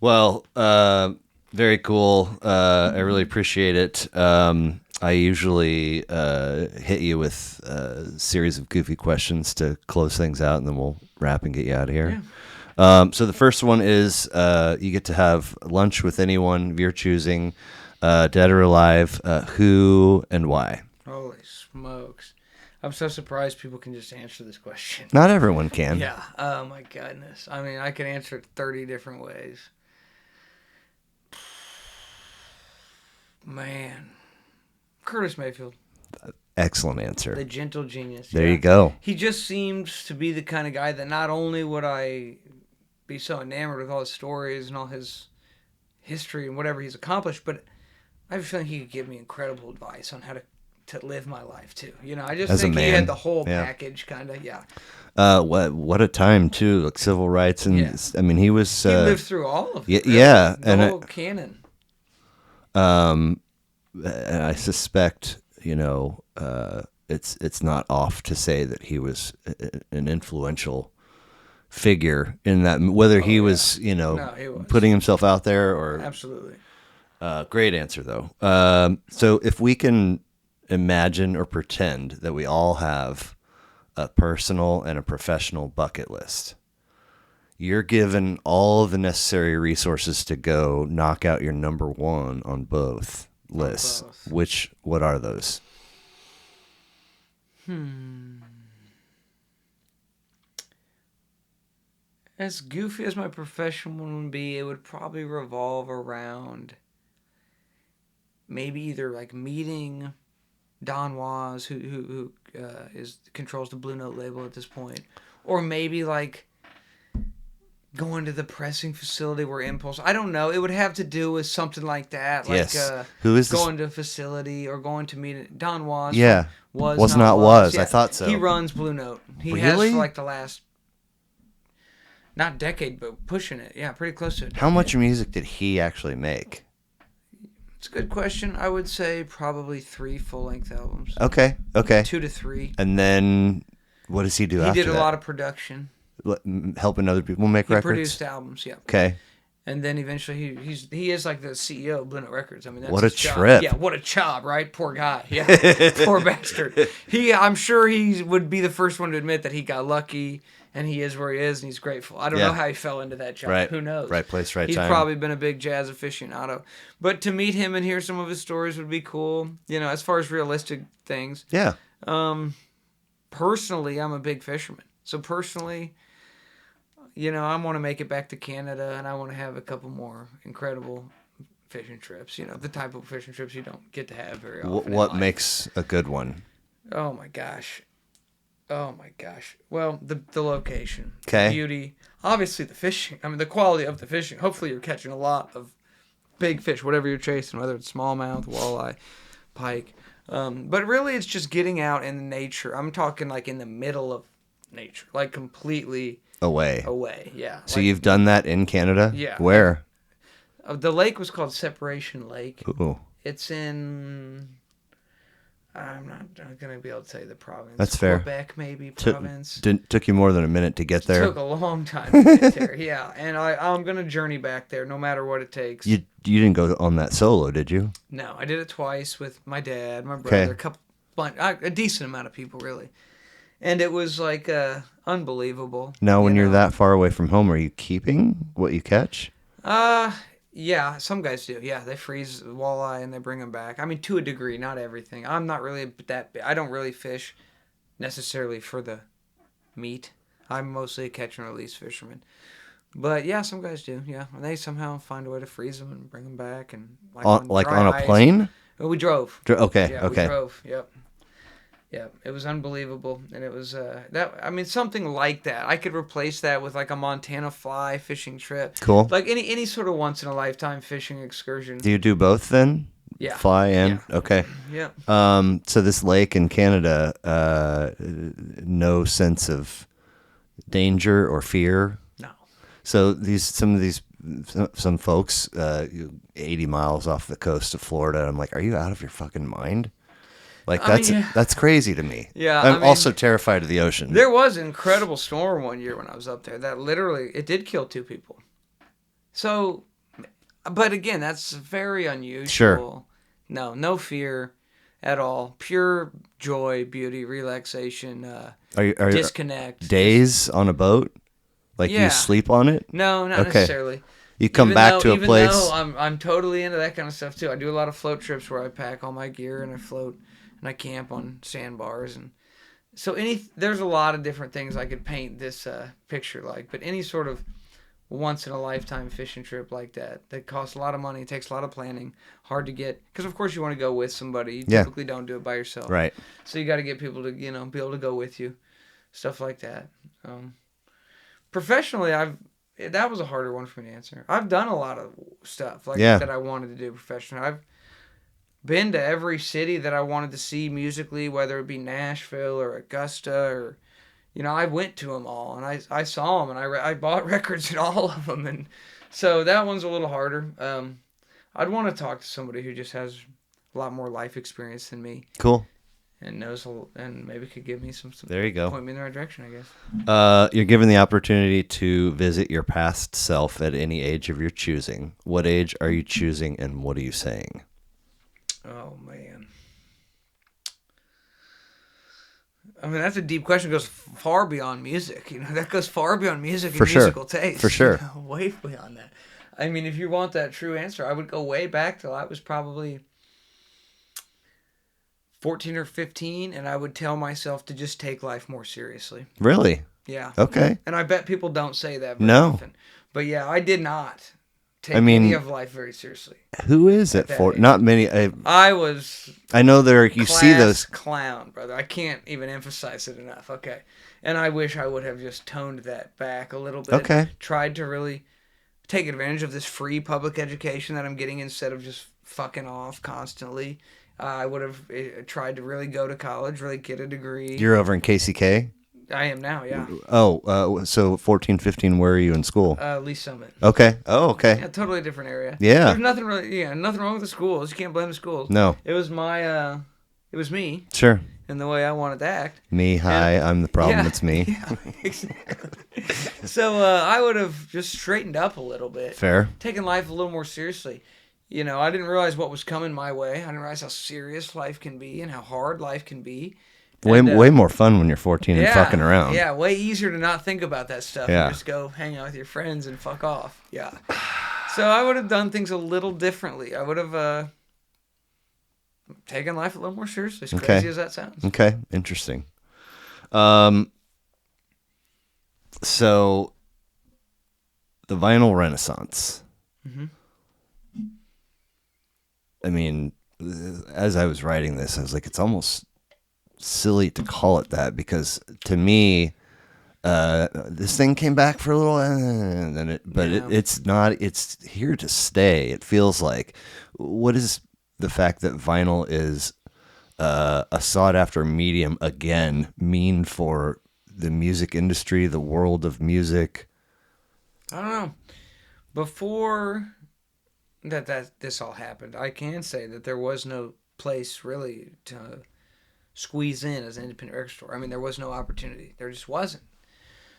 Well, very cool. I really appreciate it. I usually hit you with a series of goofy questions to close things out, and then we'll wrap and get you out of here. So the first one is you get to have lunch with anyone of your choosing, dead or alive, who and why. Holy smokes. I'm so surprised people can just answer this question. Not everyone can. Yeah. Oh, my goodness. I mean, I can answer it 30 different ways. Man. Curtis Mayfield. Excellent answer. The gentle genius. There you go. He just seems to be the kind of guy that not only would I be so enamored with all his stories and all his history and whatever he's accomplished, but I have a feeling he could give me incredible advice on how to live my life too. You know, I just think he had the whole package, kind of. Yeah. What a time too, like civil rights and I mean he was. He lived through all of it. Yeah, the whole canon. And I suspect it's not off to say that he was an influential figure in that, whether he was he was putting himself out there or absolutely. Great answer though. So if we can imagine or pretend that we all have a personal and a professional bucket list, you're given all the necessary resources to go knock out your number one on both lists. What are those? As goofy as my profession would be, it would probably revolve around maybe either like meeting DuBois, who controls the Blue Note label at this point, or maybe like going to the pressing facility where Impulse. I don't know. It would have to do with something like that. Like, yes. Who is going to a facility or going to meet DuBois. Yeah. Was. Yeah. I thought so. He runs Blue Note. He really? has for like the last, not decade, but pushing it. Yeah, pretty close to it. How much music did he actually make? It's a good question. I would say probably 3 full-length albums. Okay. 2 to 3. And then what does he do after that? He did a lot of production. Helping other people make records? He produced albums, yeah. Okay. And then eventually he is like the CEO of Blue Note Records. I mean, that's what a his trip. Job. Yeah, what a job, right? Poor guy. Yeah, poor bastard. I'm sure he would be the first one to admit that he got lucky and he is where he is and he's grateful. I don't know how he fell into that job. Right. Who knows? Right place, right He's time. He's probably been a big jazz aficionado. But to meet him and hear some of his stories would be cool. You know, as far as realistic things. Yeah. Personally, I'm a big fisherman. So personally, you know, I want to make it back to Canada, and I want to have a couple more incredible fishing trips. You know, the type of fishing trips you don't get to have very often. What makes a good one? Oh my gosh. Well, the location, okay, the beauty, obviously the fishing. I mean, the quality of the fishing. Hopefully, you're catching a lot of big fish, whatever you're chasing, whether it's smallmouth, walleye, pike. But really, it's just getting out in nature. I'm talking like in the middle of nature, like completely away. Yeah. So you've done that in Canada? Yeah. Where? The lake was called Separation Lake. Ooh. It's in. I'm not going to be able to tell you the province. That's fair. Quebec, maybe, province. Took you more than a minute to get there? It took a long time to get there, yeah. And I'm going to journey back there no matter what it takes. You didn't go on that solo, did you? No, I did it twice with my dad, my brother, a decent amount of people, really. And it was like unbelievable. Now, when you're that far away from home, are you keeping what you catch? Yeah, some guys do. Yeah, they freeze walleye and they bring them back. I mean, to a degree, not everything. I'm not really that big. I don't really fish necessarily for the meat. I'm mostly a catch and release fisherman. But yeah, some guys do. Yeah, and they somehow find a way to freeze them and bring them back. And on a plane? We drove. Okay. Yeah, we drove. Yep. Yeah, it was unbelievable, and it was something like that. I could replace that with like a Montana fly fishing trip. Cool. Like any sort of once in a lifetime fishing excursion. Do you do both then? Yeah. Fly and okay. Yeah. So this lake in Canada, no sense of danger or fear. No. So some folks, 80 miles off the coast of Florida. I'm like, are you out of your fucking mind? Like that's crazy to me. Yeah, I'm also terrified of the ocean. There was an incredible storm one year when I was up there that literally it did kill 2 people. So, but again, that's very unusual. Sure. No fear at all. Pure joy, beauty, relaxation. Are disconnect. Days on a boat? Like Yeah. you sleep on it? No, not Okay. necessarily. You come back to a place. Even though I'm totally into that kind of stuff too. I do a lot of float trips where I pack all my gear and I float and I camp on sandbars, and so there's a lot of different things I could paint this picture like. But any sort of once in a lifetime fishing trip like that costs a lot of money, takes a lot of planning, hard to get, because of course you want to go with somebody. You typically don't do it by yourself, Right. So you got to get people to be able to go with you, stuff like that. Professionally, that was a harder one for me to answer. I've done a lot of stuff that I wanted to do professionally. I've been to every city that I wanted to see musically, whether it be Nashville or Augusta or, I went to them all and I saw them and I bought records in all of them, and so that one's a little harder. I'd want to talk to somebody who just has a lot more life experience than me. Cool. And knows and maybe could give me some. There you go. Point me in the right direction, I guess. You're given the opportunity to visit your past self at any age of your choosing. What age are you choosing, and what are you saying? Oh man. I mean, that's a deep question. It goes far beyond music. That goes far beyond music and musical taste. For sure. Way beyond that. I mean, if you want that true answer, I would go way back till I was probably 14 or 15, and I would tell myself to just take life more seriously. Really? Yeah. Okay. And I bet people don't say that very often. But yeah, I did not take any of life very seriously. Who is it for? Not many. I was. I know you see those. Clown, brother. I can't even emphasize it enough. Okay. And I wish I would have just toned that back a little bit. Okay. Tried to really take advantage of this free public education that I'm getting instead of just fucking off constantly. I would have tried to really go to college, really get a degree. You're over in KCK? I am now, yeah. Oh, so 14, 15, where are you in school? Lee Summit. Okay. Oh, okay. Yeah, totally different area. Yeah. There's nothing wrong with the schools. You can't blame the schools. No. It was it was me. Sure. And the way I wanted to act. Me, hi, I'm the problem, it's me. Yeah, exactly. So I would have just straightened up a little bit. Fair. Taken life a little more seriously. I didn't realize what was coming my way. I didn't realize how serious life can be and how hard life can be. Way more fun when you're 14 and fucking around. Yeah, way easier to not think about that stuff. Yeah. And just go hang out with your friends and fuck off. Yeah. So I would have done things a little differently. I would have taken life a little more seriously, as crazy as that sounds. Okay, interesting. So, the vinyl renaissance. Mm-hmm. I mean, as I was writing this, I was like, it's almost silly to call it that, because to me, this thing came back for a little, and then it's not. It's here to stay. It feels like. What is the fact that vinyl is a sought-after medium again mean for the music industry, the world of music? I don't know. Before that this all happened, I can say that there was no place really to squeeze in as an independent record store. I mean, there was no opportunity. There just wasn't.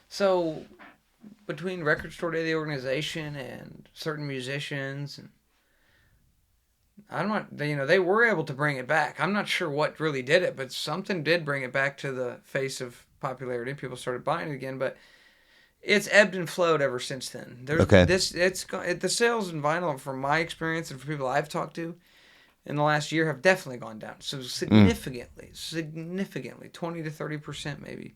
So between Record Store Day, the organization, and certain musicians, and they were able to bring it back. I'm not sure what really did it, but something did bring it back to the face of popularity. People started buying it again, but it's ebbed and flowed ever since then. The sales in vinyl, from my experience and for people I've talked to in the last year, have definitely gone down. So significantly, 20 to 30% maybe.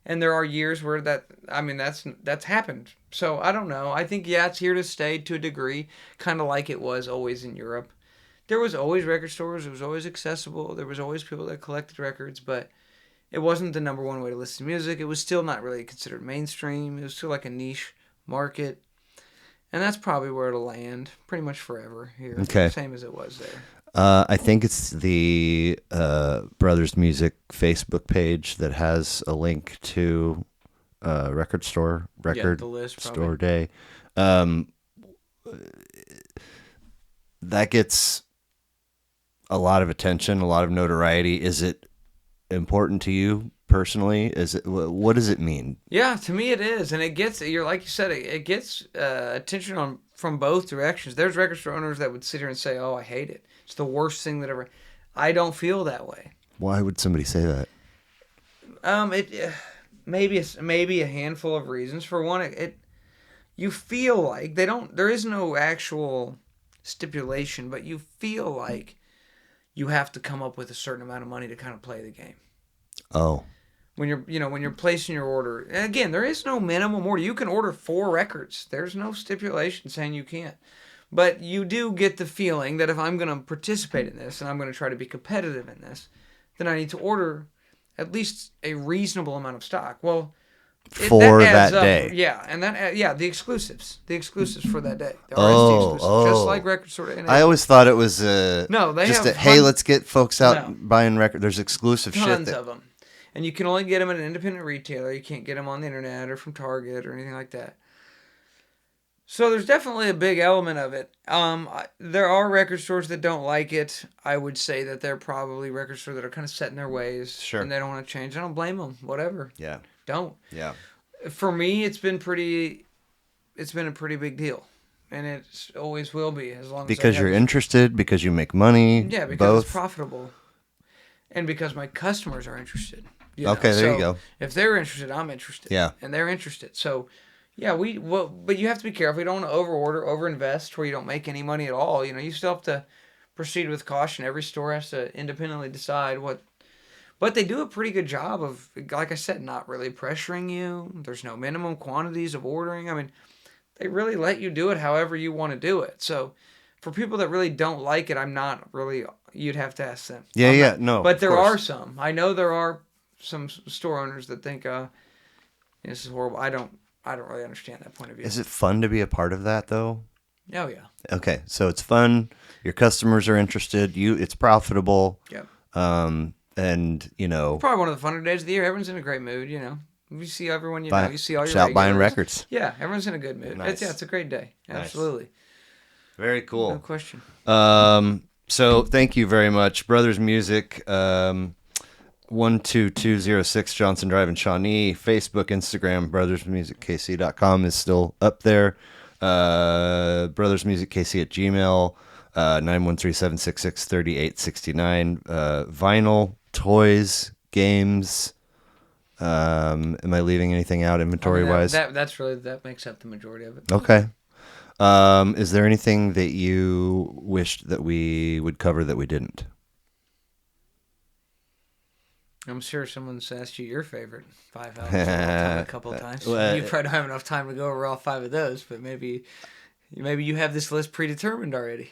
And there are years where that's happened. So I don't know. I think, it's here to stay to a degree, kind of like it was always in Europe. There was always record stores. It was always accessible. There was always people that collected records, but it wasn't the number one way to listen to music. It was still not really considered mainstream. It was still like a niche market. And that's probably where it'll land pretty much forever here. Okay. Same as it was there. I think it's the Brothers Music Facebook page that has a link to Record Store Day. That gets a lot of attention, a lot of notoriety. Is it important to you personally? What does it mean? Yeah, to me it is, and it gets like you said, it gets attention from both directions. There's record store owners that would sit here and say, "Oh, I hate it. It's the worst thing that ever." I don't feel that way. Why would somebody say that? maybe a handful of reasons. For one, you feel like there is no actual stipulation, but you feel like you have to come up with a certain amount of money to kind of play the game. Oh. When you're placing your order, and again, there is no minimum order. You can order 4 records. There's no stipulation saying you can't. But you do get the feeling that if I'm going to participate in this and I'm going to try to be competitive in this, then I need to order at least a reasonable amount of stock. Well, for that day. Yeah, and the exclusives for that day. The RST exclusives, just like Record Store. I always thought it was no, they just have hey, let's get folks out buying record. There's exclusive tons shit. of them, and you can only get them at an independent retailer. You can't get them on the internet or from Target or anything like that. So there's definitely a big element of it. There are record stores that don't like it. I would say that they're probably record stores that are kind of set in their ways. Sure. And they don't want to change. I don't blame them. Whatever. Yeah. Don't. Yeah. For me, it's been a pretty big deal. And it always will be as long as because you're interested, because you make money. Yeah, because both. It's profitable. And because my customers are interested. Okay, there you go. If they're interested, I'm interested. Yeah. And they're interested. So... yeah, but you have to be careful. You don't want to over-order, over-invest where you don't make any money at all. You still have to proceed with caution. Every store has to independently decide what... But they do a pretty good job of, like I said, not really pressuring you. There's no minimum quantities of ordering. I mean, they really let you do it however you want to do it. So, for people that really don't like it, I'm not really... You'd have to ask them. No. But there are some. I know there are some store owners that think, this is horrible. I don't really understand that point of view. Is it fun to be a part of that, though? Oh, yeah. Okay, so it's fun. Your customers are interested. It's profitable. Yep. And, probably one of the funner days of the year. Everyone's in a great mood, You see everyone, you see all your out buying records. Yeah, everyone's in a good mood. Nice. It's a great day. Absolutely. Nice. Very cool. No question. So thank you very much. Brothers Music, 12206 Johnson Drive in Shawnee. Facebook, Instagram, brothersmusickc.com is still up there. Brothersmusickc at Gmail, 913-766-3869. Vinyl, toys, games. Am I leaving anything out inventory-wise? That makes up the majority of it. Okay. Is there anything that you wished that we would cover that we didn't? I'm sure someone's asked you your favorite 5 albums a couple of times. You probably don't have enough time to go over all 5 of those, but maybe you have this list predetermined already.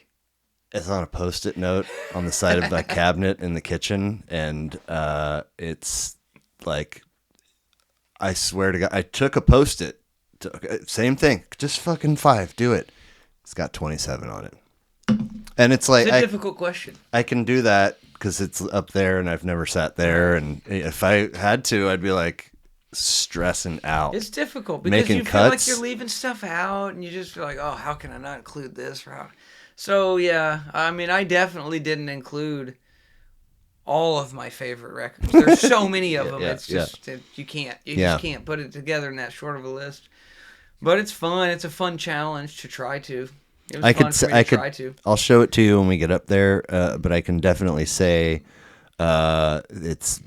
It's on a Post-it note on the side of the cabinet in the kitchen, and it's like, I swear to God, I took a Post-it. Same thing, just fucking 5, do it. It's got 27 on it. And it's like... It's a difficult question. I can do that because it's up there and I've never sat there. And if I had to, I'd be like stressing out. It's difficult because making you cuts. feel like you're leaving stuff out and you just feel like, oh, how can I not include this? So, yeah, I mean, I definitely didn't include all of my favorite records. There's so many of them. It's just, you just can't put it together in that short of a list. But it's fun. It's a fun challenge to try to. It was fun for me to try to. I'll show it to you when we get up there, but I can definitely say it's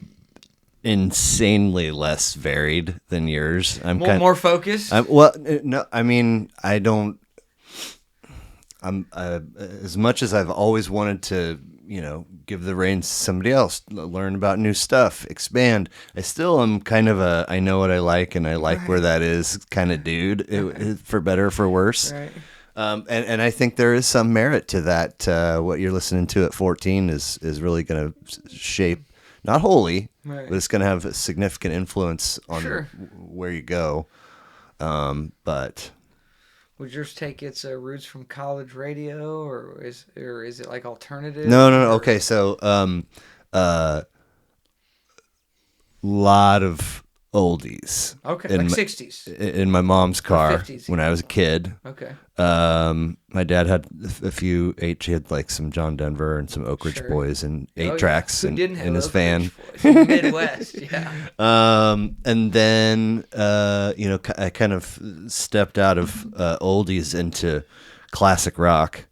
insanely less varied than yours. I'm more focused. No, I mean, I don't. I'm as much as I've always wanted to, give the reins to somebody else, learn about new stuff, expand. I still am kind of I know what I like and I like where that is kind of dude, for better or for worse. Right. And I think there is some merit to that. What you're listening to at 14 is really going to shape, not wholly, but it's going to have a significant influence on where you go. But would yours take its roots from college radio, or is it like alternative? No. Okay, so lot of oldies. Okay, like 60s. In my mom's car 50s, when I was a kid. Okay. My dad had a few he had like some John Denver and some Oak Ridge Boys and 8 tracks in his van. Midwest, yeah. And then I kind of stepped out of oldies into classic rock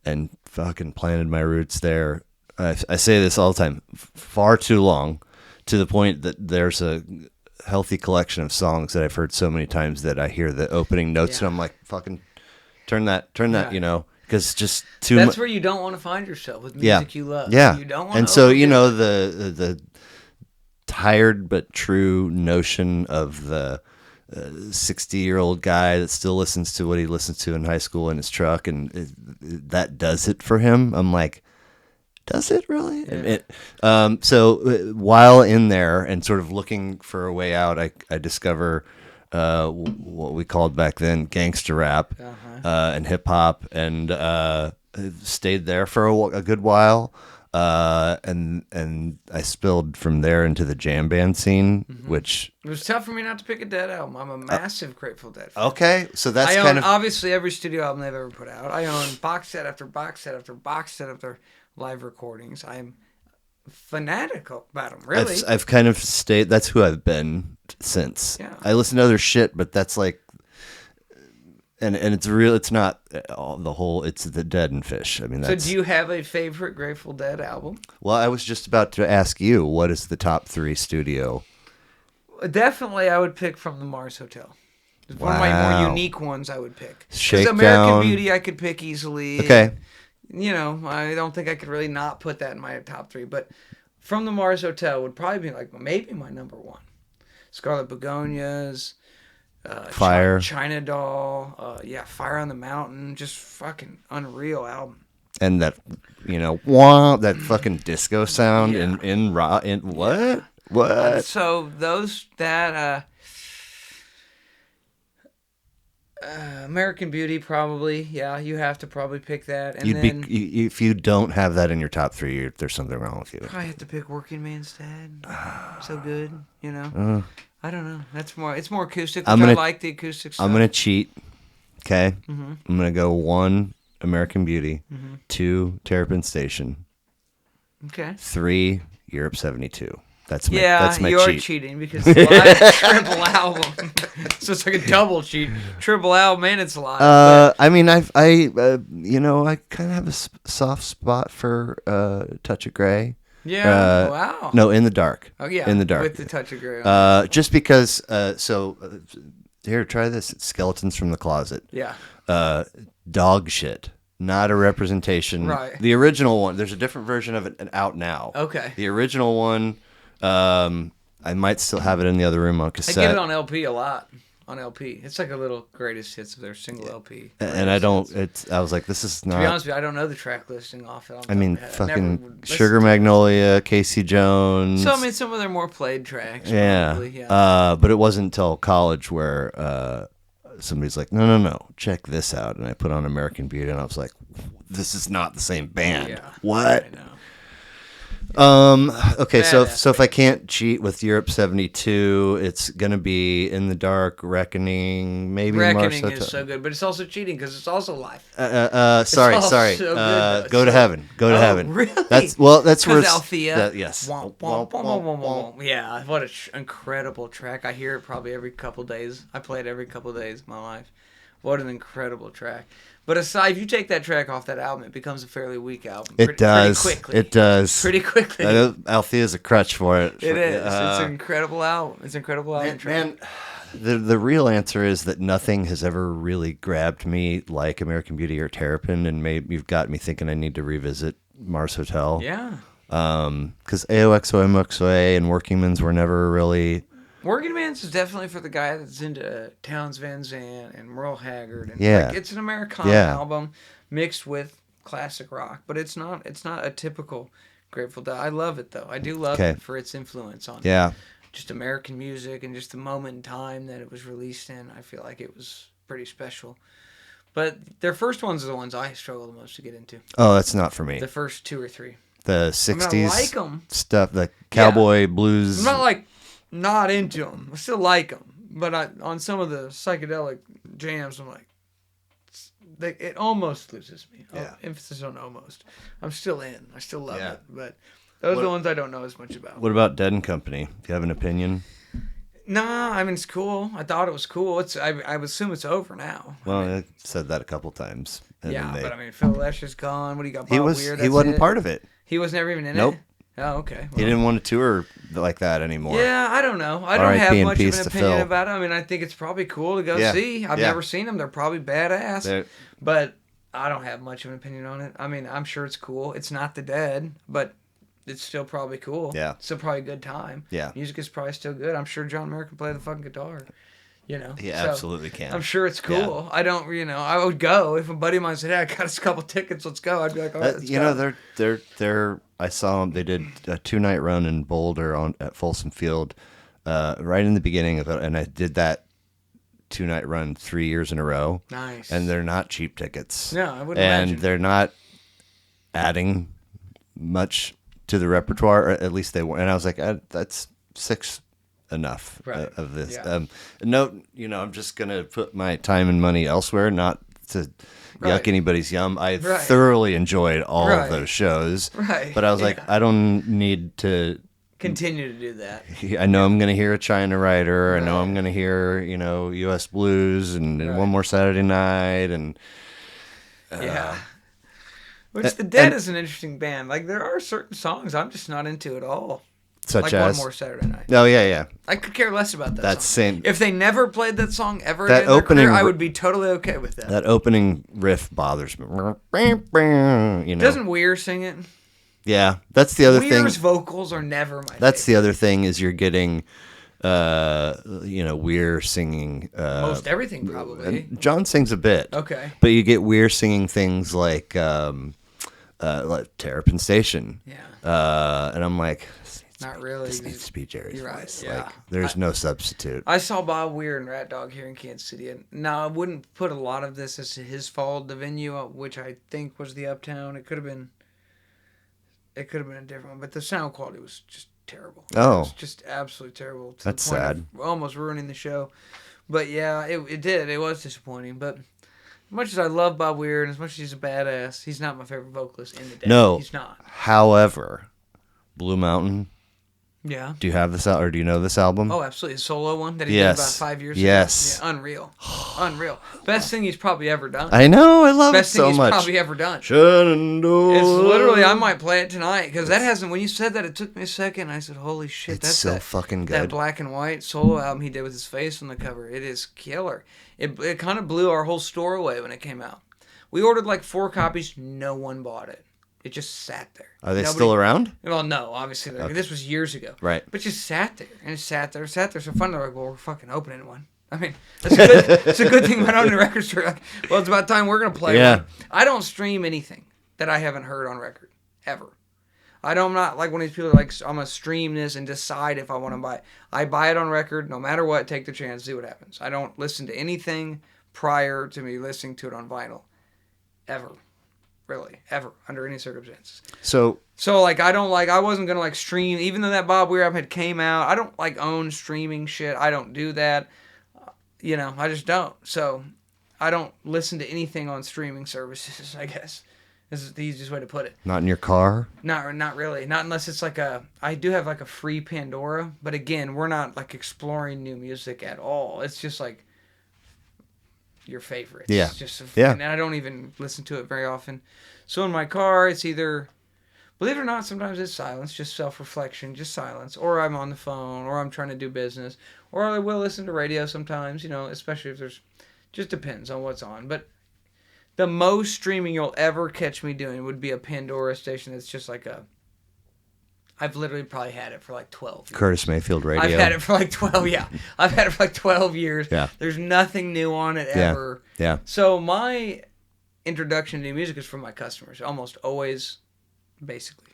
and fucking planted my roots there. I say this all the time, far too long, to the point that there's a healthy collection of songs that I've heard so many times that I hear the opening notes and I'm like, fucking turn that, you know, because just too much. That's where you don't want to find yourself with music you love. Yeah. You don't want and to so, you know, the tired but true notion of the 60-year-old guy that still listens to what he listens to in high school in his truck, and that does it for him. I'm like, does it really? Yeah. So while in there and sort of looking for a way out, I discover what we called back then gangster rap and hip hop, and stayed there for a good while. And I spilled from there into the jam band scene, which it was tough for me not to pick a Dead album. I'm a massive Grateful Dead fan. Okay, so that's I kind own, of obviously every studio album they've ever put out. I own box set after box set after box set of their live recordings. I'm fanatical about them. Really, I've kind of stayed. That's who I've been since. Yeah. I listen to other shit, but that's like. And it's real. It's not all the whole. It's the Dead and Fish. I mean, so that's. Do you have a favorite Grateful Dead album? Well, I was just about to ask you, what is the top 3 studio? Definitely, I would pick From the Mars Hotel. It's one of my more unique ones I would pick. Because American Beauty I could pick easily. Okay. You know, I don't think I could really not put that in my top 3. But From the Mars Hotel would probably be like maybe my number 1. Scarlet Begonias. Fire. China Doll. Fire on the Mountain. Just fucking unreal album. And that, you know, wah, that fucking disco sound in what? Yeah. What? So American Beauty probably. Yeah, you have to probably pick that. And if you don't have that in your top 3, there's something wrong with you. I have to pick Working Man's Dad. So good, you know. I don't know. It's more acoustic. I like the acoustic stuff. I'm gonna cheat. Okay. Mm-hmm. I'm gonna go 1 American Beauty, 2 Terrapin Station. Okay. 3 Europe 72. That's my you're cheat. Cheating because it's a triple album. So it's like a double cheat. Triple album and it's live. I mean, I kind of have a soft spot for Touch of Grey. Yeah. Wow. No, In the Dark. Oh yeah. In the Dark. With the Touch of Grey. Just because. Here, try this. It's Skeletons from the Closet. Yeah. Dog shit. Not a representation. Right. The original one. There's a different version of it out now. Okay. The original one. I might still have it in the other room on cassette. I get it on LP a lot. On LP, it's like a little greatest hits of their single LP. And I don't. I was like, this is not. To be honest with you, I don't know the track listing off it. I mean, fucking Sugar Magnolia, Casey Jones. So I mean, some of their more played tracks. Yeah. Probably, yeah. But it wasn't until college where somebody's like, no, check this out, and I put on American Beauty, and I was like, this is not the same band. Yeah. What? I know. Okay, so if I can't cheat with Europe 72, it's gonna be In the Dark, Reckoning, maybe Reckoning Mars is so good, but it's also cheating because it's also live. Sorry. So good, Go to Heaven. Go to Heaven. Really? That's where Althea. yes. Yeah, what an incredible track. I hear it probably every couple days. I play it every couple days of my life. What an incredible track. But aside, if you take that track off that album, it becomes a fairly weak album. It does. Pretty quickly. It does. Pretty quickly. Althea's a crutch for it. It is. It's an incredible album. It's an incredible album. Man, the real answer is that nothing has ever really grabbed me like American Beauty or Terrapin, and you've got me thinking I need to revisit Mars Hotel. Yeah. Because AOXOMXOA and Workingman's were never really... Working Man's is definitely for the guy that's into Townes Van Zandt and Merle Haggard. And it's an Americana album mixed with classic rock, but it's not a typical Grateful Dead. I love it though. I do love it for its influence on just American music and just the moment in time that it was released in. I feel like it was pretty special. But their first ones are the ones I struggle the most to get into. Oh, that's not for me. The first 2 or 3. The 60s I like them. Stuff, the cowboy blues. I'm not into them. I still like them, but on some of the psychedelic jams, I'm like, it almost loses me. Emphasis on almost. I'm still in. I still love it, but those are the ones I don't know as much about. What about Dead and Company? Do you have an opinion? Nah, I mean it's cool. I thought it was cool. I would assume it's over now. Well, I said that a couple times. But I mean Phil Lesh is gone. What do you got? He wasn't part of it. He was never even in it. Oh, okay. He didn't want to tour like that anymore. Yeah, I don't know. I don't have R.I.P. and much of peace an to opinion Phil. about it. I mean, I think it's probably cool to go Yeah. see. I've Yeah. never seen them. They're probably badass. They're- But I don't have much of an opinion on it. I mean, I'm sure it's cool. It's not the Dead, but it's still probably cool. Yeah. It's still probably a good time. Yeah. Music is probably still good. I'm sure John Mayer can play the fucking guitar. You know? He So, absolutely can. I'm sure it's cool. I don't, I would go. If a buddy of mine said, hey, I got us a couple tickets, let's go. I'd be like, all right, let's You go. know, they're. I saw them. They did a 2-night run in Boulder at Folsom Field, right in the beginning of it, and I did that 2-night run 3 years in a row. Nice. And they're not cheap tickets. No, I wouldn't and imagine. they're not adding much to the repertoire, or at least they weren't. And I was like, that's 6 enough Right. of this. Yeah. No, I'm just gonna put my time and money elsewhere, not to Right. yuck anybody's yum. I Right. thoroughly enjoyed all Right. of those shows, Right. but I was like, Yeah. I don't need to. Continue to do that. I know I'm gonna hear a China Rider. I know Right. I'm gonna hear U.S. Blues and Right. One More Saturday Night and. Yeah. Which the Dead and- is an interesting band. Like there are certain songs I'm just not into at all. Such like as One More Saturday Night. Oh yeah. I could care less about that That's song. same. If they never played that song ever That in their opening career, I r- would be totally okay with that. That opening riff bothers me. You know. Doesn't Weir sing it? Yeah, that's the other Weir's thing. vocals are never my That's favorite. the other thing is you're getting, Weir singing. Most everything probably. and John sings a bit. Okay. But you get Weir singing things like Terrapin Station. Yeah. And I'm like, Not really. this needs to be Jerry's You're right, voice. yeah. Like, there's no substitute. I saw Bob Weir and Rat Dog here in Kansas City. And now I wouldn't put a lot of this as his fault. The venue, which I think was the Uptown, it could have been a different one. But the sound quality was just terrible. Oh. It was just absolutely terrible. To That's the point sad. of almost ruining the show. But yeah, it did. It was disappointing. But as much as I love Bob Weir and as much as he's a badass, he's not my favorite vocalist in the day. No. He's not. However, Blue Mountain. Yeah. Do you have this out or do you know this album? Oh, absolutely. A solo one that he Yes. did about 5 years Yes. ago. Yeah, unreal. Unreal. Best thing he's probably ever done. I know. I love Best it so thing he's much. probably ever done. Shenandoah. It's literally, I might play it tonight because that hasn't. When you said that, it took me a second. I said, "Holy shit, It's that's so that, fucking that good. black and white solo album he did with his face on the cover. It is killer. It kind of blew our whole store away when it came out. We ordered like 4 copies. No one bought it. It just sat there. Are they Nobody- still around? Well, no, obviously. This was years ago. Right. But just sat there. And it sat there. So finally, they're like, well, we're fucking opening one. I mean, it's a good thing about owning a record store. Like, well, it's about time we're going to play Yeah. one. I don't stream anything that I haven't heard on record. Ever. I'm not like one of these people that like, I'm going to stream this and decide if I want to buy it. I buy it on record, no matter what, take the chance, see what happens. I don't listen to anything prior to me listening to it on vinyl. Ever. Really. Ever. Under any circumstances. So like, I wasn't going to like stream, even though that Bob Weir album had came out. I don't like own streaming shit. I don't do that. I just don't. So I don't listen to anything on streaming services, I guess. This is the easiest way to put it. not in your car? Not really. Not unless it's like I do have like a free Pandora, but again, we're not like exploring new music at all. It's just like your favorites. Yeah. It's just Yeah. And I don't even listen to it very often. So in my car, it's either, believe it or not, sometimes it's silence, just self-reflection, just silence, or I'm on the phone, or I'm trying to do business, or I will listen to radio sometimes, especially if there's, just depends on what's on. But the most streaming you'll ever catch me doing would be a Pandora station that's just like I've literally probably had it for like 12 years. Curtis Mayfield Radio. I've had it for like 12, yeah. I've had it for like 12 years. Yeah. There's nothing new on it Yeah. ever. Yeah. So my introduction to new music is from my customers, almost always, basically.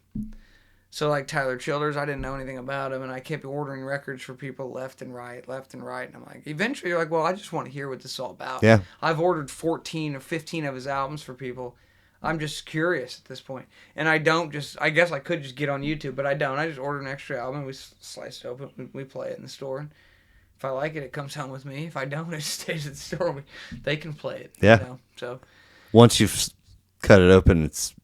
So like Tyler Childers, I didn't know anything about him, and I kept ordering records for people left and right. And I'm like, eventually you're like, well, I just want to hear what this is all about. Yeah. I've ordered 14 or 15 of his albums for people. I'm just curious at this point. And I guess I could just get on YouTube, but I don't. I just order an extra album, we slice it open, we play it in the store. And if I like it, it comes home with me. If I don't, it just stays at the store. They can play it. Yeah. So Once you've cut it open, it's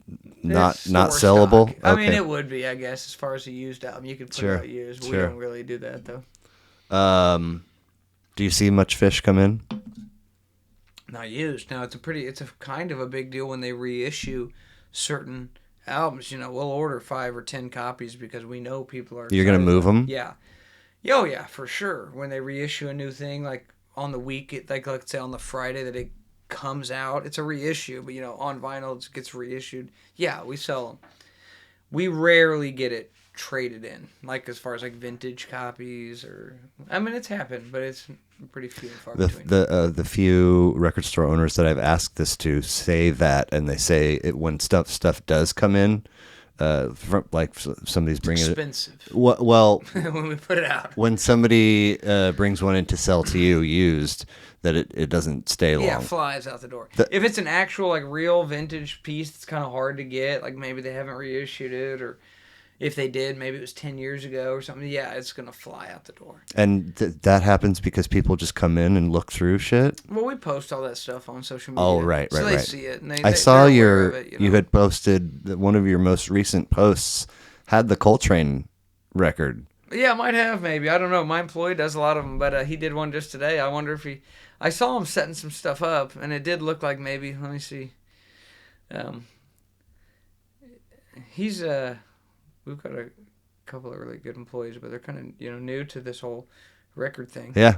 not store sellable. stock. I mean, it would be, I guess, as far as a used album. You could put Sure. it out used. We Sure. don't really do that, though. Do you see much fish come in? Not used. Now, it's a kind of a big deal when they reissue certain albums, we'll order 5 or 10 copies because we know people are. You're gonna move them? Yeah. Oh yeah, for sure. When they reissue a new thing, like on the week, like let's say on the Friday that it comes out, it's a reissue. But on vinyl, it gets reissued. Yeah, we sell them. We rarely get it traded in, like as far as like vintage copies or. I mean, it's happened, but it's pretty few and far between. The few record store owners that I've asked this to say that, and they say it when stuff does come in. From, like somebody's bringing expensive. Well, when we put it out, when somebody brings one in to sell to you used, that it doesn't stay long. Yeah, flies out the door. If it's an actual like real vintage piece, it's kind of hard to get. Like maybe they haven't reissued it, or if they did, maybe it was 10 years ago or something. Yeah, it's gonna fly out the door. And that happens because people just come in and look through shit. Well, we post all that stuff on social media. Oh, right. So they see it. And I saw you had posted that one of your most recent posts had the Coltrane record. Yeah, might have maybe. I don't know. My employee does a lot of them, but he did one just today. I wonder if I saw him setting some stuff up, and it did look like maybe. Let me see. He's we've got a couple of really good employees, but they're kind of new to this whole record thing. Yeah.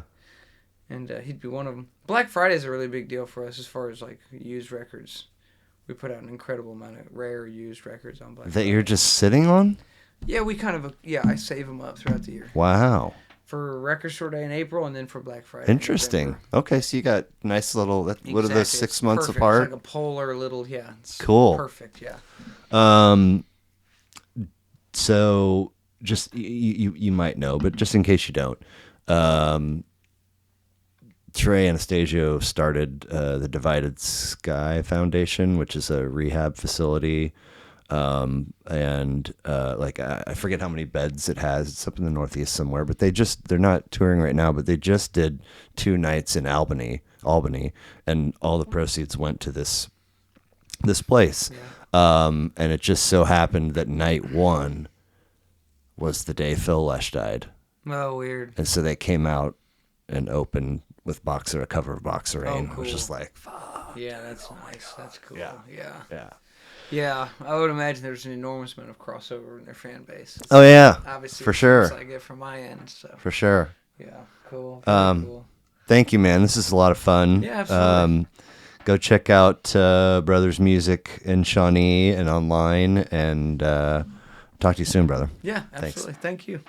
And he'd be one of them. Black Friday is a really big deal for us as far as like used records. We put out an incredible amount of rare used records on Black Friday. That you're just sitting on? Yeah, I save them up throughout the year. Wow. For Record Store Day in April and then for Black Friday. Interesting. Okay, so you got nice little. Exactly. What are those 6 months perfect. apart? It's like a polar little. Yeah. It's cool. Perfect. Yeah. So just you might know, but just in case you don't, Trey Anastasio started the Divided Sky Foundation, which is a rehab facility. I forget how many beds it has. It's up in the Northeast somewhere, but they're not touring right now, but they just did 2 nights in Albany, and all the proceeds went to this place. Yeah. And it just so happened that night 1 was the day Phil Lesh died. Oh, weird. And so they came out and opened with a cover of Boxer Rain. Oh, cool. It was just like, fuck. Yeah, that's nice. That's cool. Yeah. Yeah, I would imagine there's an enormous amount of crossover in their fan base. It's obviously, for sure. I get from my end. So. For sure. Yeah, cool. Cool. Thank you, man. This is a lot of fun. Yeah, absolutely. Go check out Brothers Music in Shawnee and online, and talk to you soon, brother. Yeah, absolutely. Thanks. Thank you.